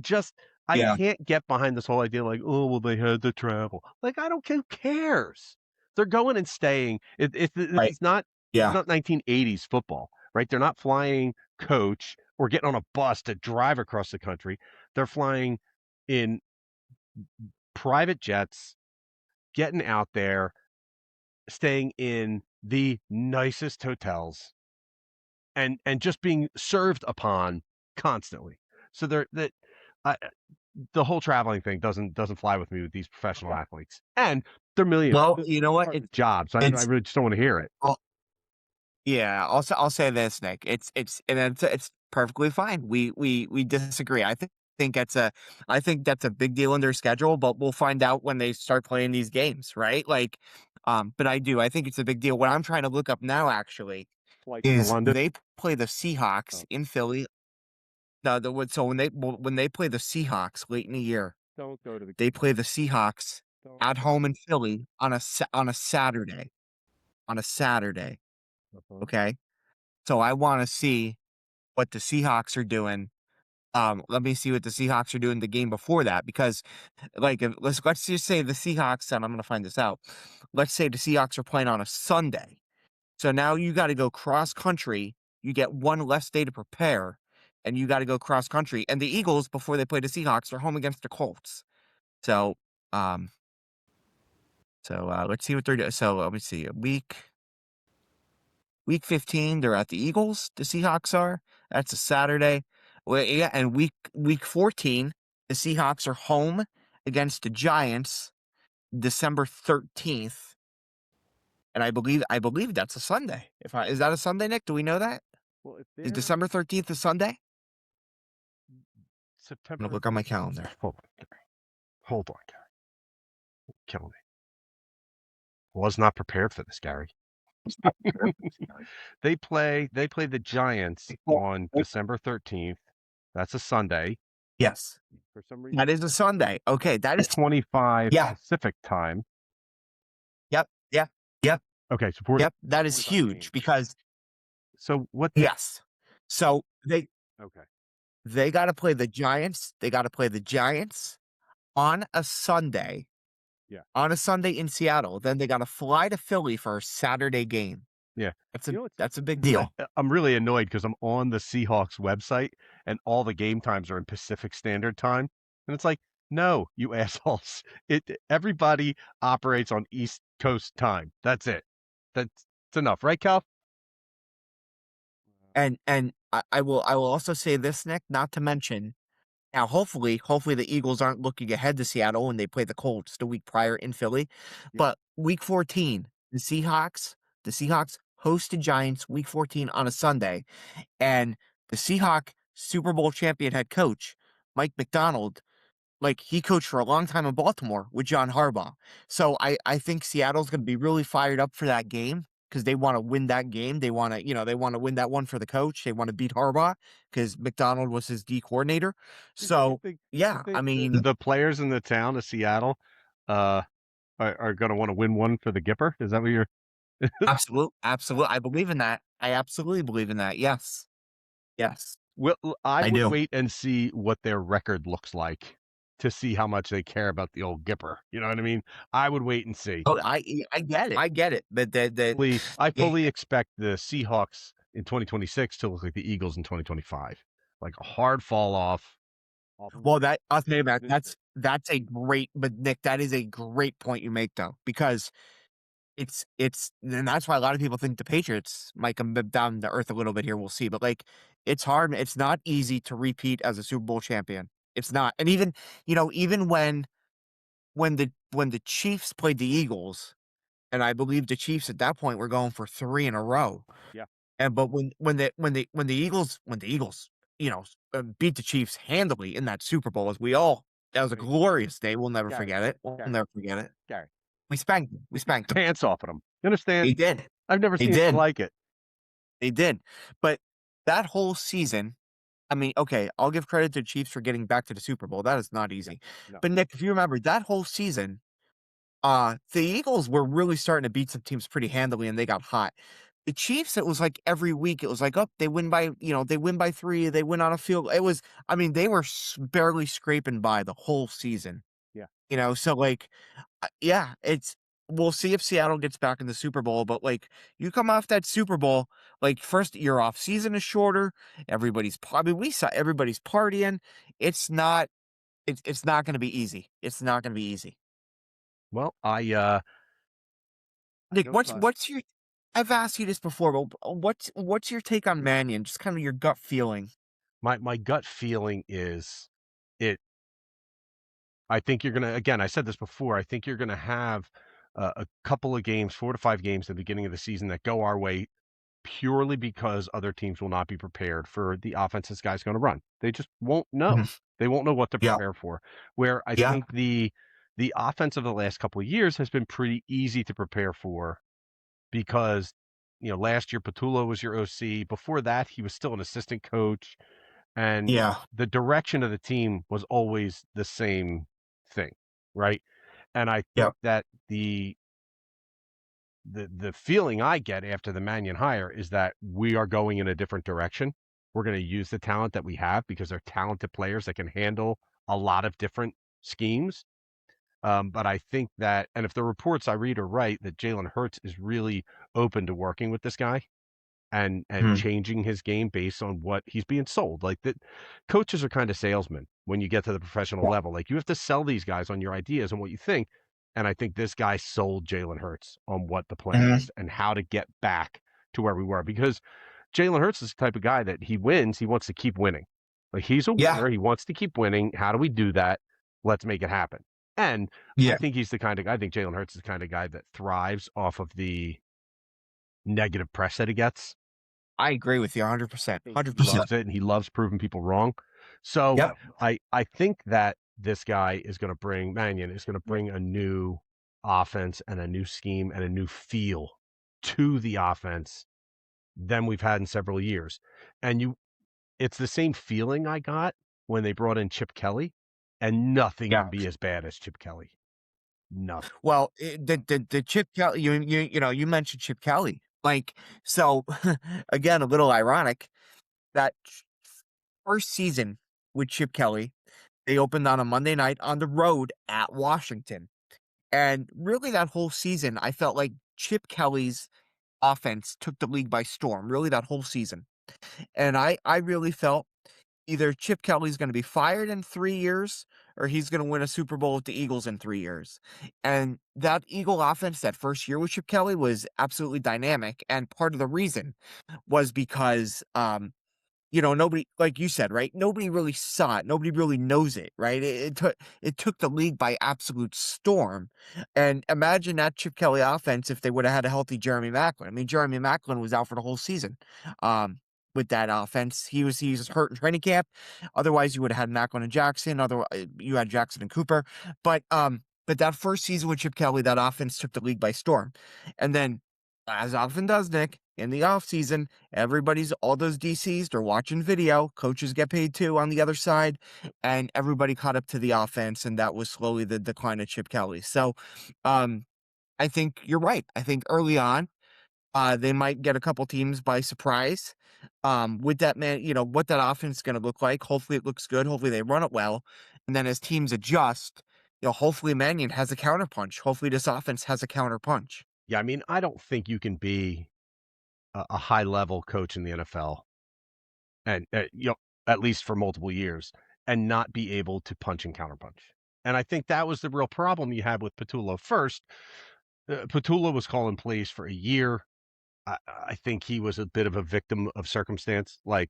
[SPEAKER 2] Yeah.
[SPEAKER 1] can't get behind this whole idea like, oh well they had to travel. Like I don't who cares? They're going and staying.
[SPEAKER 2] Right.
[SPEAKER 1] This is
[SPEAKER 2] Yeah.
[SPEAKER 1] not 1980s football, right? They're not flying coach or getting on a bus to drive across the country. They're flying in private jets, getting out there, staying in the nicest hotels, and just being served upon constantly. So uh, the whole traveling thing doesn't fly with me with these professional athletes, and they're millionaires.
[SPEAKER 2] Well, you know what?
[SPEAKER 1] Jobs. I
[SPEAKER 2] It's
[SPEAKER 1] really just don't want to hear it.
[SPEAKER 2] Yeah, I'll say this, Nick. It's perfectly fine. We disagree. I think that's a big deal in their schedule, but we'll find out when they start playing these games, right? Like, but I think it's a big deal. What I'm trying to look up now actually
[SPEAKER 1] Flights to
[SPEAKER 2] is
[SPEAKER 1] London.
[SPEAKER 2] they play the Seahawks in Philly. No, so when they play the Seahawks late in the year,
[SPEAKER 1] Don't go to the.
[SPEAKER 2] they play the Seahawks
[SPEAKER 1] Don't
[SPEAKER 2] at
[SPEAKER 1] go.
[SPEAKER 2] home in Philly on a Saturday. On a Saturday,
[SPEAKER 1] Uh-huh.
[SPEAKER 2] okay? So I want to see what the Seahawks are doing. Let me see what the Seahawks are doing the game before that because, like, let's just say the Seahawks, and I'm going to find this out. Let's say the Seahawks are playing on a Sunday, so now you got to go cross country. You get one less day to prepare, and you got to go cross country. And the Eagles, before they play the Seahawks, are home against the Colts. So, um, let's see what they're doing. So let me see. Week 15, they're at the Eagles. The Seahawks are. That's a Saturday. Well, yeah, and week 14, the Seahawks are home against the Giants, December 13th, and I believe that's a Sunday. Is that a Sunday, Nick? Do we know that?
[SPEAKER 1] Well, if
[SPEAKER 2] Is
[SPEAKER 1] they're
[SPEAKER 2] December 13th a Sunday? I'm
[SPEAKER 1] September,
[SPEAKER 2] gonna look on my calendar.
[SPEAKER 1] hold on, Gary. Killing me. Was not prepared for this, Gary. They play the Giants on December 13th. That's a Sunday.
[SPEAKER 2] Yes,
[SPEAKER 1] For some reason,
[SPEAKER 2] that is a Sunday. Okay, that is
[SPEAKER 1] 25
[SPEAKER 2] yeah.
[SPEAKER 1] Pacific time.
[SPEAKER 2] Yep, yep, yep,
[SPEAKER 1] Okay, so 40,
[SPEAKER 2] yep. That is
[SPEAKER 1] 45
[SPEAKER 2] huge
[SPEAKER 1] games.
[SPEAKER 2] because
[SPEAKER 1] So what?
[SPEAKER 2] yes. So
[SPEAKER 1] Okay.
[SPEAKER 2] they got to play the Giants. They got to play the Giants on a Sunday.
[SPEAKER 1] Yeah.
[SPEAKER 2] On a Sunday in Seattle. Then they got to fly to Philly for a Saturday game.
[SPEAKER 1] Yeah.
[SPEAKER 2] That's a big deal.
[SPEAKER 1] I'm really annoyed because I'm on the Seahawks website and all the game times are in Pacific Standard Time, and it's like, no, you assholes. Everybody operates on East Coast time. That's it. That's enough, right, Cal?
[SPEAKER 2] And I will also say this, Nick, not to mention now, hopefully the Eagles aren't looking ahead to Seattle when they play the Colts the week prior in Philly.
[SPEAKER 1] Yeah.
[SPEAKER 2] But week 14, the Seahawks host the Giants week 14 on a Sunday, and the Seahawk Super Bowl champion head coach, Mike McDonald, like he coached for a long time in Baltimore with John Harbaugh. So I think Seattle's going to be really fired up for that game because they want to win that game. They want to win that one for the coach. They want to beat Harbaugh because McDonald was his D coordinator.
[SPEAKER 1] You
[SPEAKER 2] So
[SPEAKER 1] think
[SPEAKER 2] yeah, I mean,
[SPEAKER 1] the players in the town of Seattle uh, are going to want to win one for the Gipper? Is that what you're?
[SPEAKER 2] absolute. I believe in that. I absolutely believe in that. Yes, yes,
[SPEAKER 1] Well, I
[SPEAKER 2] I
[SPEAKER 1] would
[SPEAKER 2] do.
[SPEAKER 1] wait and see what their record looks like to see how much they care about the old Gipper. You know what I mean? I would wait and see.
[SPEAKER 2] Oh, I get it. I get it. But
[SPEAKER 1] I
[SPEAKER 2] yeah,
[SPEAKER 1] fully expect the Seahawks in 2026 to look like the Eagles in 2025, like a hard fall off of
[SPEAKER 2] well, that I'll tell you that
[SPEAKER 1] division.
[SPEAKER 2] that's a great. But Nick, that is a great point you make though, because it's and that's why a lot of people think the Patriots might come down to earth a little bit here. We'll see, but like it's hard. It's not easy to repeat as a Super Bowl champion. It's not, and even when the Chiefs played the Eagles, and I believe the Chiefs at that point were going for three in a row.
[SPEAKER 1] Yeah.
[SPEAKER 2] And but when the Eagles beat the Chiefs handily in that Super Bowl, that was a
[SPEAKER 1] Wait,
[SPEAKER 2] glorious day. We'll never
[SPEAKER 1] Gary,
[SPEAKER 2] forget it. We'll
[SPEAKER 1] Gary,
[SPEAKER 2] never forget it.
[SPEAKER 1] Gary.
[SPEAKER 2] We spanked them. We spanked them.
[SPEAKER 1] Pants off at them. You understand?
[SPEAKER 2] They did.
[SPEAKER 1] I've never
[SPEAKER 2] They
[SPEAKER 1] seen anything
[SPEAKER 2] did.
[SPEAKER 1] like it.
[SPEAKER 2] They did. But that whole season, I mean, okay, I'll give credit to the Chiefs for getting back to the Super Bowl. That is not
[SPEAKER 1] Yeah.
[SPEAKER 2] easy.
[SPEAKER 1] No.
[SPEAKER 2] But Nick, if you remember that whole season, the Eagles were really starting to beat some teams pretty handily and they got hot. The Chiefs, it was like every week, it was like, oh, they win by three, they win on a field. It was, I mean, they were barely scraping by the whole season.
[SPEAKER 1] Yeah.
[SPEAKER 2] So like, yeah, we'll see if Seattle gets back in the Super Bowl, but like you come off that Super Bowl, like first your off season is shorter. I mean, we saw everybody's partying. It's not going to be easy. It's not going to be easy.
[SPEAKER 1] Well, I
[SPEAKER 2] Nick,
[SPEAKER 1] know
[SPEAKER 2] what's your? I've asked you this before, but what's your take on Mannion? Just kind of your gut feeling.
[SPEAKER 1] my gut feeling is it. I think you're gonna again. I said this before. I think you're gonna have a couple of games, 4 to 5 games at the beginning of the season that go our way purely because other teams will not be prepared for the offense this guy's going to run. They just won't know.
[SPEAKER 2] Mhm.
[SPEAKER 1] They won't know what to
[SPEAKER 2] Yeah,
[SPEAKER 1] prepare for. Where I
[SPEAKER 2] yeah,
[SPEAKER 1] think the offense of the last couple of years has been pretty easy to prepare for because last year Patullo was your OC. Before that, he was still an assistant coach, and
[SPEAKER 2] yeah,
[SPEAKER 1] the direction of the team was always the same thing, right? And I
[SPEAKER 2] yeah,
[SPEAKER 1] think that the feeling I get after the Mannion hire is that we are going in a different direction. We're going to use the talent that we have because they're talented players that can handle a lot of different schemes. But I think that, and if the reports I read are right, that Jalen Hurts is really open to working with this guy and
[SPEAKER 2] mhm,
[SPEAKER 1] changing his game based on what he's being sold. Like that, coaches are kind of salesmen when you get to the professional
[SPEAKER 2] yeah,
[SPEAKER 1] level. Like you have to sell these guys on your ideas and what you think. And I think this guy sold Jalen Hurts on what the plan
[SPEAKER 2] mhm,
[SPEAKER 1] is and how to get back to where we were. Because Jalen Hurts is the type of guy that he wins, he wants to keep winning. Like he's a
[SPEAKER 2] yeah,
[SPEAKER 1] winner, he wants to keep winning. How do we do that? Let's make it happen. And I
[SPEAKER 2] yeah.
[SPEAKER 1] think I think Jalen Hurts is the kind of guy that thrives off of the negative press that he gets.
[SPEAKER 2] I agree with you 100%.
[SPEAKER 1] Think he
[SPEAKER 2] 100%.
[SPEAKER 1] loves it and he loves proving people wrong. So
[SPEAKER 2] Yep.
[SPEAKER 1] I think that this guy is going to bring Mannion is going to bring a new offense and a new scheme and a new feel to the offense than we've had in several years. And it's the same feeling I got when they brought in Chip Kelly, and nothing
[SPEAKER 2] Yeah.
[SPEAKER 1] can be as bad as Chip Kelly. Nothing.
[SPEAKER 2] Well, the Chip Kelly, you mentioned Chip Kelly, like so. Again, a little ironic that first season with Chip Kelly, they opened on a Monday night on the road at Washington, and really that whole season, I felt like Chip Kelly's offense took the league by storm. Really, that whole season, and I really felt either Chip Kelly's going to be fired in 3 years, or he's going to win a Super Bowl with the Eagles in 3 years. And that Eagle offense that first year with Chip Kelly was absolutely dynamic. And part of the reason was because, nobody, like you said, right? Nobody really saw it. Nobody really knows it, right? It took the league by absolute storm. And imagine that Chip Kelly offense if they would have had a healthy Jeremy Maclin. I mean, Jeremy Maclin was out for the whole season. Um, with that offense, he was hurt in training camp. Otherwise, you would have had Maclin and Jackson. Otherwise, you had Jackson and Cooper. But that first season with Chip Kelly, that offense took the league by storm. And then, as often does, Nick, in the offseason, all those DCs, they're watching video. Coaches get paid too on the other side. And everybody caught up to the offense. And that was slowly the decline of Chip Kelly. So um, I think you're right. I think early on, they might get a couple teams by surprise. With that man, what that offense is going to look like. Hopefully it looks good. Hopefully they run it well. And then as teams adjust, hopefully Mannion has a counterpunch. Hopefully this offense has a counterpunch.
[SPEAKER 1] Yeah, I mean, I don't think you can be a high level coach in the NFL and at least for multiple years and not be able to punch and counterpunch. And I think that was the real problem you had with Patullo. First, Patullo was calling plays for a year. I think he was a bit of a victim of circumstance. Like,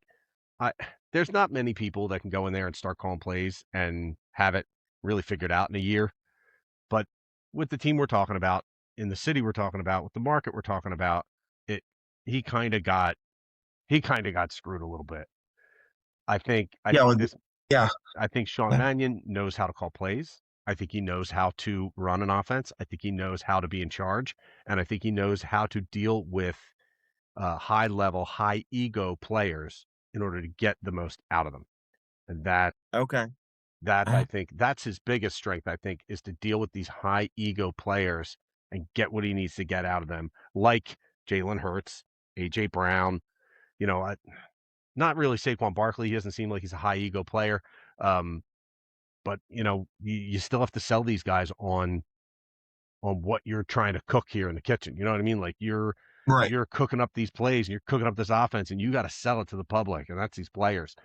[SPEAKER 1] I there's not many people that can go in there and start calling plays and have it really figured out in a year. But with the team we're talking about, in the city we're talking about, with the market we're talking about, it he kind of got screwed a little bit. I
[SPEAKER 2] Yeah,
[SPEAKER 1] think
[SPEAKER 2] well,
[SPEAKER 1] this
[SPEAKER 2] yeah,
[SPEAKER 1] I think Sean
[SPEAKER 2] yeah,
[SPEAKER 1] Mannion knows how to call plays. I think he knows how to run an offense. I think he knows how to be in charge, and I think he knows how to deal with high level, high ego players in order to get the most out of them. And
[SPEAKER 2] okay.
[SPEAKER 1] that I
[SPEAKER 2] Uh,
[SPEAKER 1] think that's his biggest strength. I think is to deal with these high ego players and get what he needs to get out of them, like Jalen Hurts, AJ Brown. You know, not really Saquon Barkley. He doesn't seem like he's a high ego player. Um, but you still have to sell these guys on what you're trying to cook here in the kitchen. You know what I mean? Like
[SPEAKER 2] right.
[SPEAKER 1] you're cooking up these plays and you're cooking up this offense and you got to sell it to the public, and that's these players.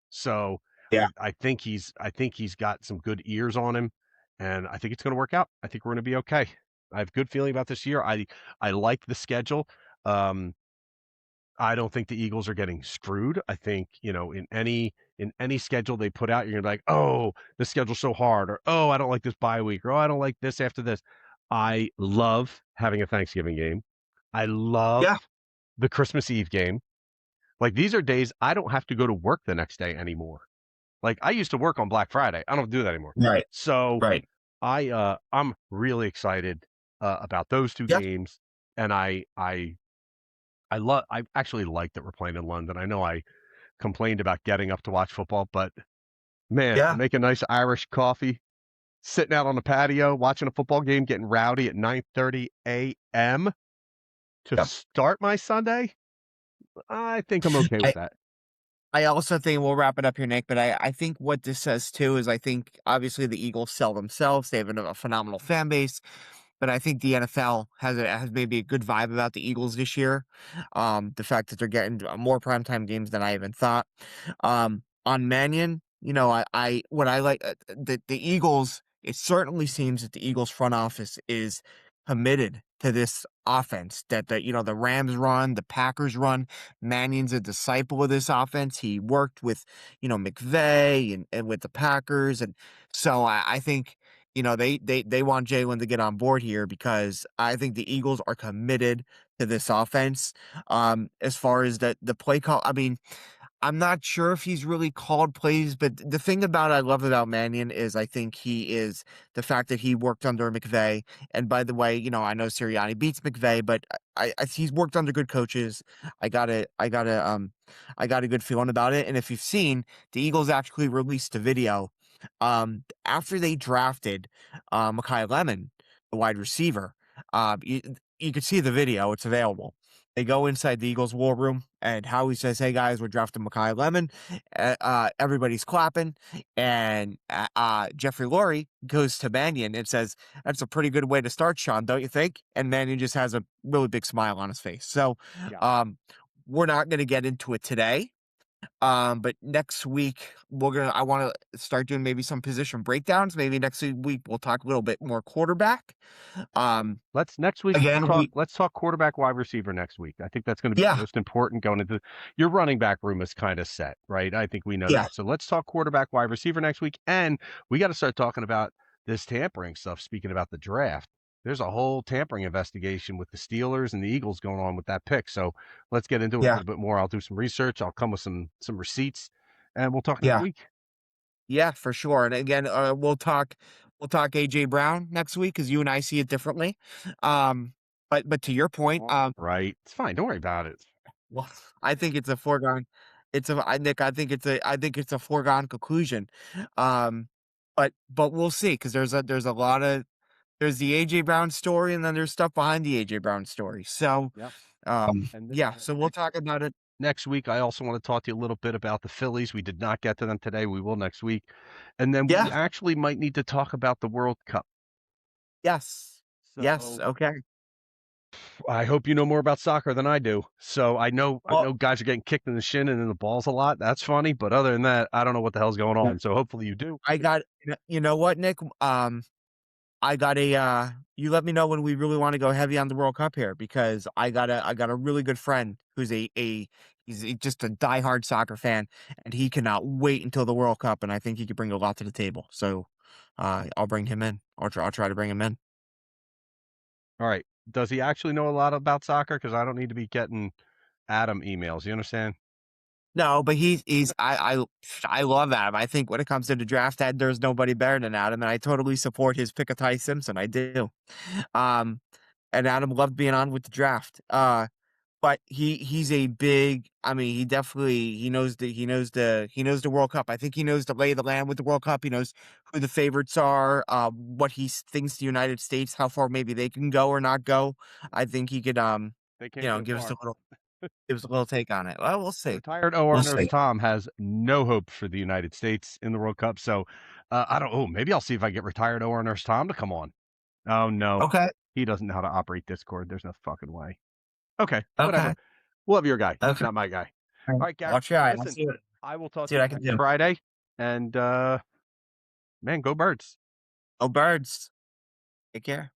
[SPEAKER 1] So
[SPEAKER 2] Yeah,
[SPEAKER 1] I think he's got some good ears on him, and I think it's going to work out. I think we're going to be okay. I have good feeling about this year. I like the schedule. Um, I don't think the Eagles are getting screwed. I think, in any schedule they put out, you're gonna be like, oh, the schedule's so hard, or oh, I don't like this bye week, or oh, I don't like this after this. I love having a Thanksgiving game. I love
[SPEAKER 2] yeah,
[SPEAKER 1] the Christmas Eve game. Like these are days I don't have to go to work the next day anymore. Like I used to work on Black Friday. I don't do that anymore.
[SPEAKER 2] right,
[SPEAKER 1] So
[SPEAKER 2] right.
[SPEAKER 1] I'm really excited about those two
[SPEAKER 2] Yeah,
[SPEAKER 1] games, and I actually like that we're playing in London. I know I complained about getting up to watch football, but man, to
[SPEAKER 2] yeah,
[SPEAKER 1] make a nice Irish coffee, sitting out on the patio, watching a football game, getting rowdy at 9:30 a.m. to
[SPEAKER 2] yeah.
[SPEAKER 1] start my Sunday, I think I'm okay with
[SPEAKER 2] I
[SPEAKER 1] that.
[SPEAKER 2] I also think we'll wrap it up here, Nick, but I think what this says too is I think obviously the Eagles sell themselves. They have a phenomenal fan base. But I think the NFL has maybe a good vibe about the Eagles this year. The fact that they're getting more primetime games than I even thought. On Mannion, I what I like the Eagles. It certainly seems that the Eagles front office is committed to this offense that the Rams run, the Packers run. Mannion's a disciple of this offense. He worked with McVay and with the Packers, and so I think they want Jalen to get on board here because I think the Eagles are committed to this offense. As far as the play call, I mean, I'm not sure if he's really called plays, but the thing I love about Mannion is I think he is the fact that he worked under McVay. And by the way, I know Sirianni beats McVay, but he's worked under good coaches. I got a good feeling about it. And if you've seen, the Eagles actually released a video after they drafted Mekhi Lemon, the wide receiver. You could see the video; it's available. They go inside the Eagles war room, and Howie says, "Hey guys, we're drafting Mekhi Lemon." Everybody's clapping, and Jeffrey Lurie goes to Mannion and says, "That's a pretty good way to start, Sean, don't you think?" And Mannion just has a really big smile on his face. So,
[SPEAKER 1] Yeah.
[SPEAKER 2] um, we're not going to get into it today. But next week I want to start doing maybe some position breakdowns. Maybe next week we'll talk a little bit more quarterback. Um,
[SPEAKER 1] Let's next week
[SPEAKER 2] again,
[SPEAKER 1] let's talk quarterback wide receiver next week. I think that's going to be the
[SPEAKER 2] yeah,
[SPEAKER 1] most important going into your running back room is kind of set, right? I think we know
[SPEAKER 2] yeah,
[SPEAKER 1] that. So let's talk quarterback wide receiver next week. And we got to start talking about this tampering stuff. Speaking about the draft, there's a whole tampering investigation with the Steelers and the Eagles going on with that pick. So let's get into it a
[SPEAKER 2] yeah,
[SPEAKER 1] little bit more. I'll do some research. I'll come with some receipts and we'll talk next
[SPEAKER 2] yeah,
[SPEAKER 1] week.
[SPEAKER 2] yeah, for sure. And again, we'll talk AJ Brown next week because you and I see it differently. But to your point,
[SPEAKER 1] Right. It's fine. Don't worry about it.
[SPEAKER 2] well, I think it's a foregone. Nick. I think it's a foregone conclusion. Um, but we'll see because there's a lot of there's the AJ Brown story and then there's stuff behind the AJ Brown story. So,
[SPEAKER 1] Yep. And
[SPEAKER 2] yeah. So we'll talk about it.
[SPEAKER 1] next week, I also want to talk to you a little bit about the Phillies. We did not get to them today. We will next week. And then we
[SPEAKER 2] Yeah.
[SPEAKER 1] actually might need to talk about the World Cup.
[SPEAKER 2] Yes. Yes.
[SPEAKER 1] So
[SPEAKER 2] Okay.
[SPEAKER 1] I hope you know more about soccer than I do. So I
[SPEAKER 2] Well,
[SPEAKER 1] know guys are getting kicked in the shin and in the balls a lot. That's funny. But other than that, I don't know what the hell's going
[SPEAKER 2] yeah,
[SPEAKER 1] on. So hopefully you do.
[SPEAKER 2] I got. You know what, Nick? I got a. You let me know when we really want to go heavy on the World Cup here because I got a really good friend who's just a diehard soccer fan and he cannot wait until the World Cup and I think he could bring a lot to the table. So, I'll bring him in. I'll try to bring him in.
[SPEAKER 1] All right. Does he actually know a lot about soccer? Because I don't need to be getting Adam emails. You understand?
[SPEAKER 2] No, but I love Adam. I think when it comes to the draft, there's nobody better than Adam, and I totally support his pick of Ty Simpson. I do. Um, and Adam loved being on with the draft. But he's a big. I mean, he definitely he knows the World Cup. I think he knows the lay of the land with the World Cup. He knows who the favorites are. What he thinks the United States, how far maybe they can go or not go. I think he could
[SPEAKER 1] They can't go
[SPEAKER 2] give us a
[SPEAKER 1] far.
[SPEAKER 2] little take on it. Well, we'll see.
[SPEAKER 1] Retired OR
[SPEAKER 2] We'll
[SPEAKER 1] nurse
[SPEAKER 2] see.
[SPEAKER 1] Tom has no hope for the United States in the World Cup. So I don't. Oh, maybe I'll see if I get retired OR nurse Tom to come on. Oh no,
[SPEAKER 2] Okay.
[SPEAKER 1] he doesn't know how to operate Discord. There's no fucking way. Okay, whatever.
[SPEAKER 2] Okay.
[SPEAKER 1] Love your guy,
[SPEAKER 2] Okay.
[SPEAKER 1] not my guy.
[SPEAKER 2] All right.
[SPEAKER 1] All right, Gary.
[SPEAKER 2] Watch your eye. I'll
[SPEAKER 1] Listen, I will talk
[SPEAKER 2] see
[SPEAKER 1] to
[SPEAKER 2] what
[SPEAKER 1] you
[SPEAKER 2] I can
[SPEAKER 1] next
[SPEAKER 2] do.
[SPEAKER 1] Friday, and man, go Birds.
[SPEAKER 2] Oh, birds. Take care.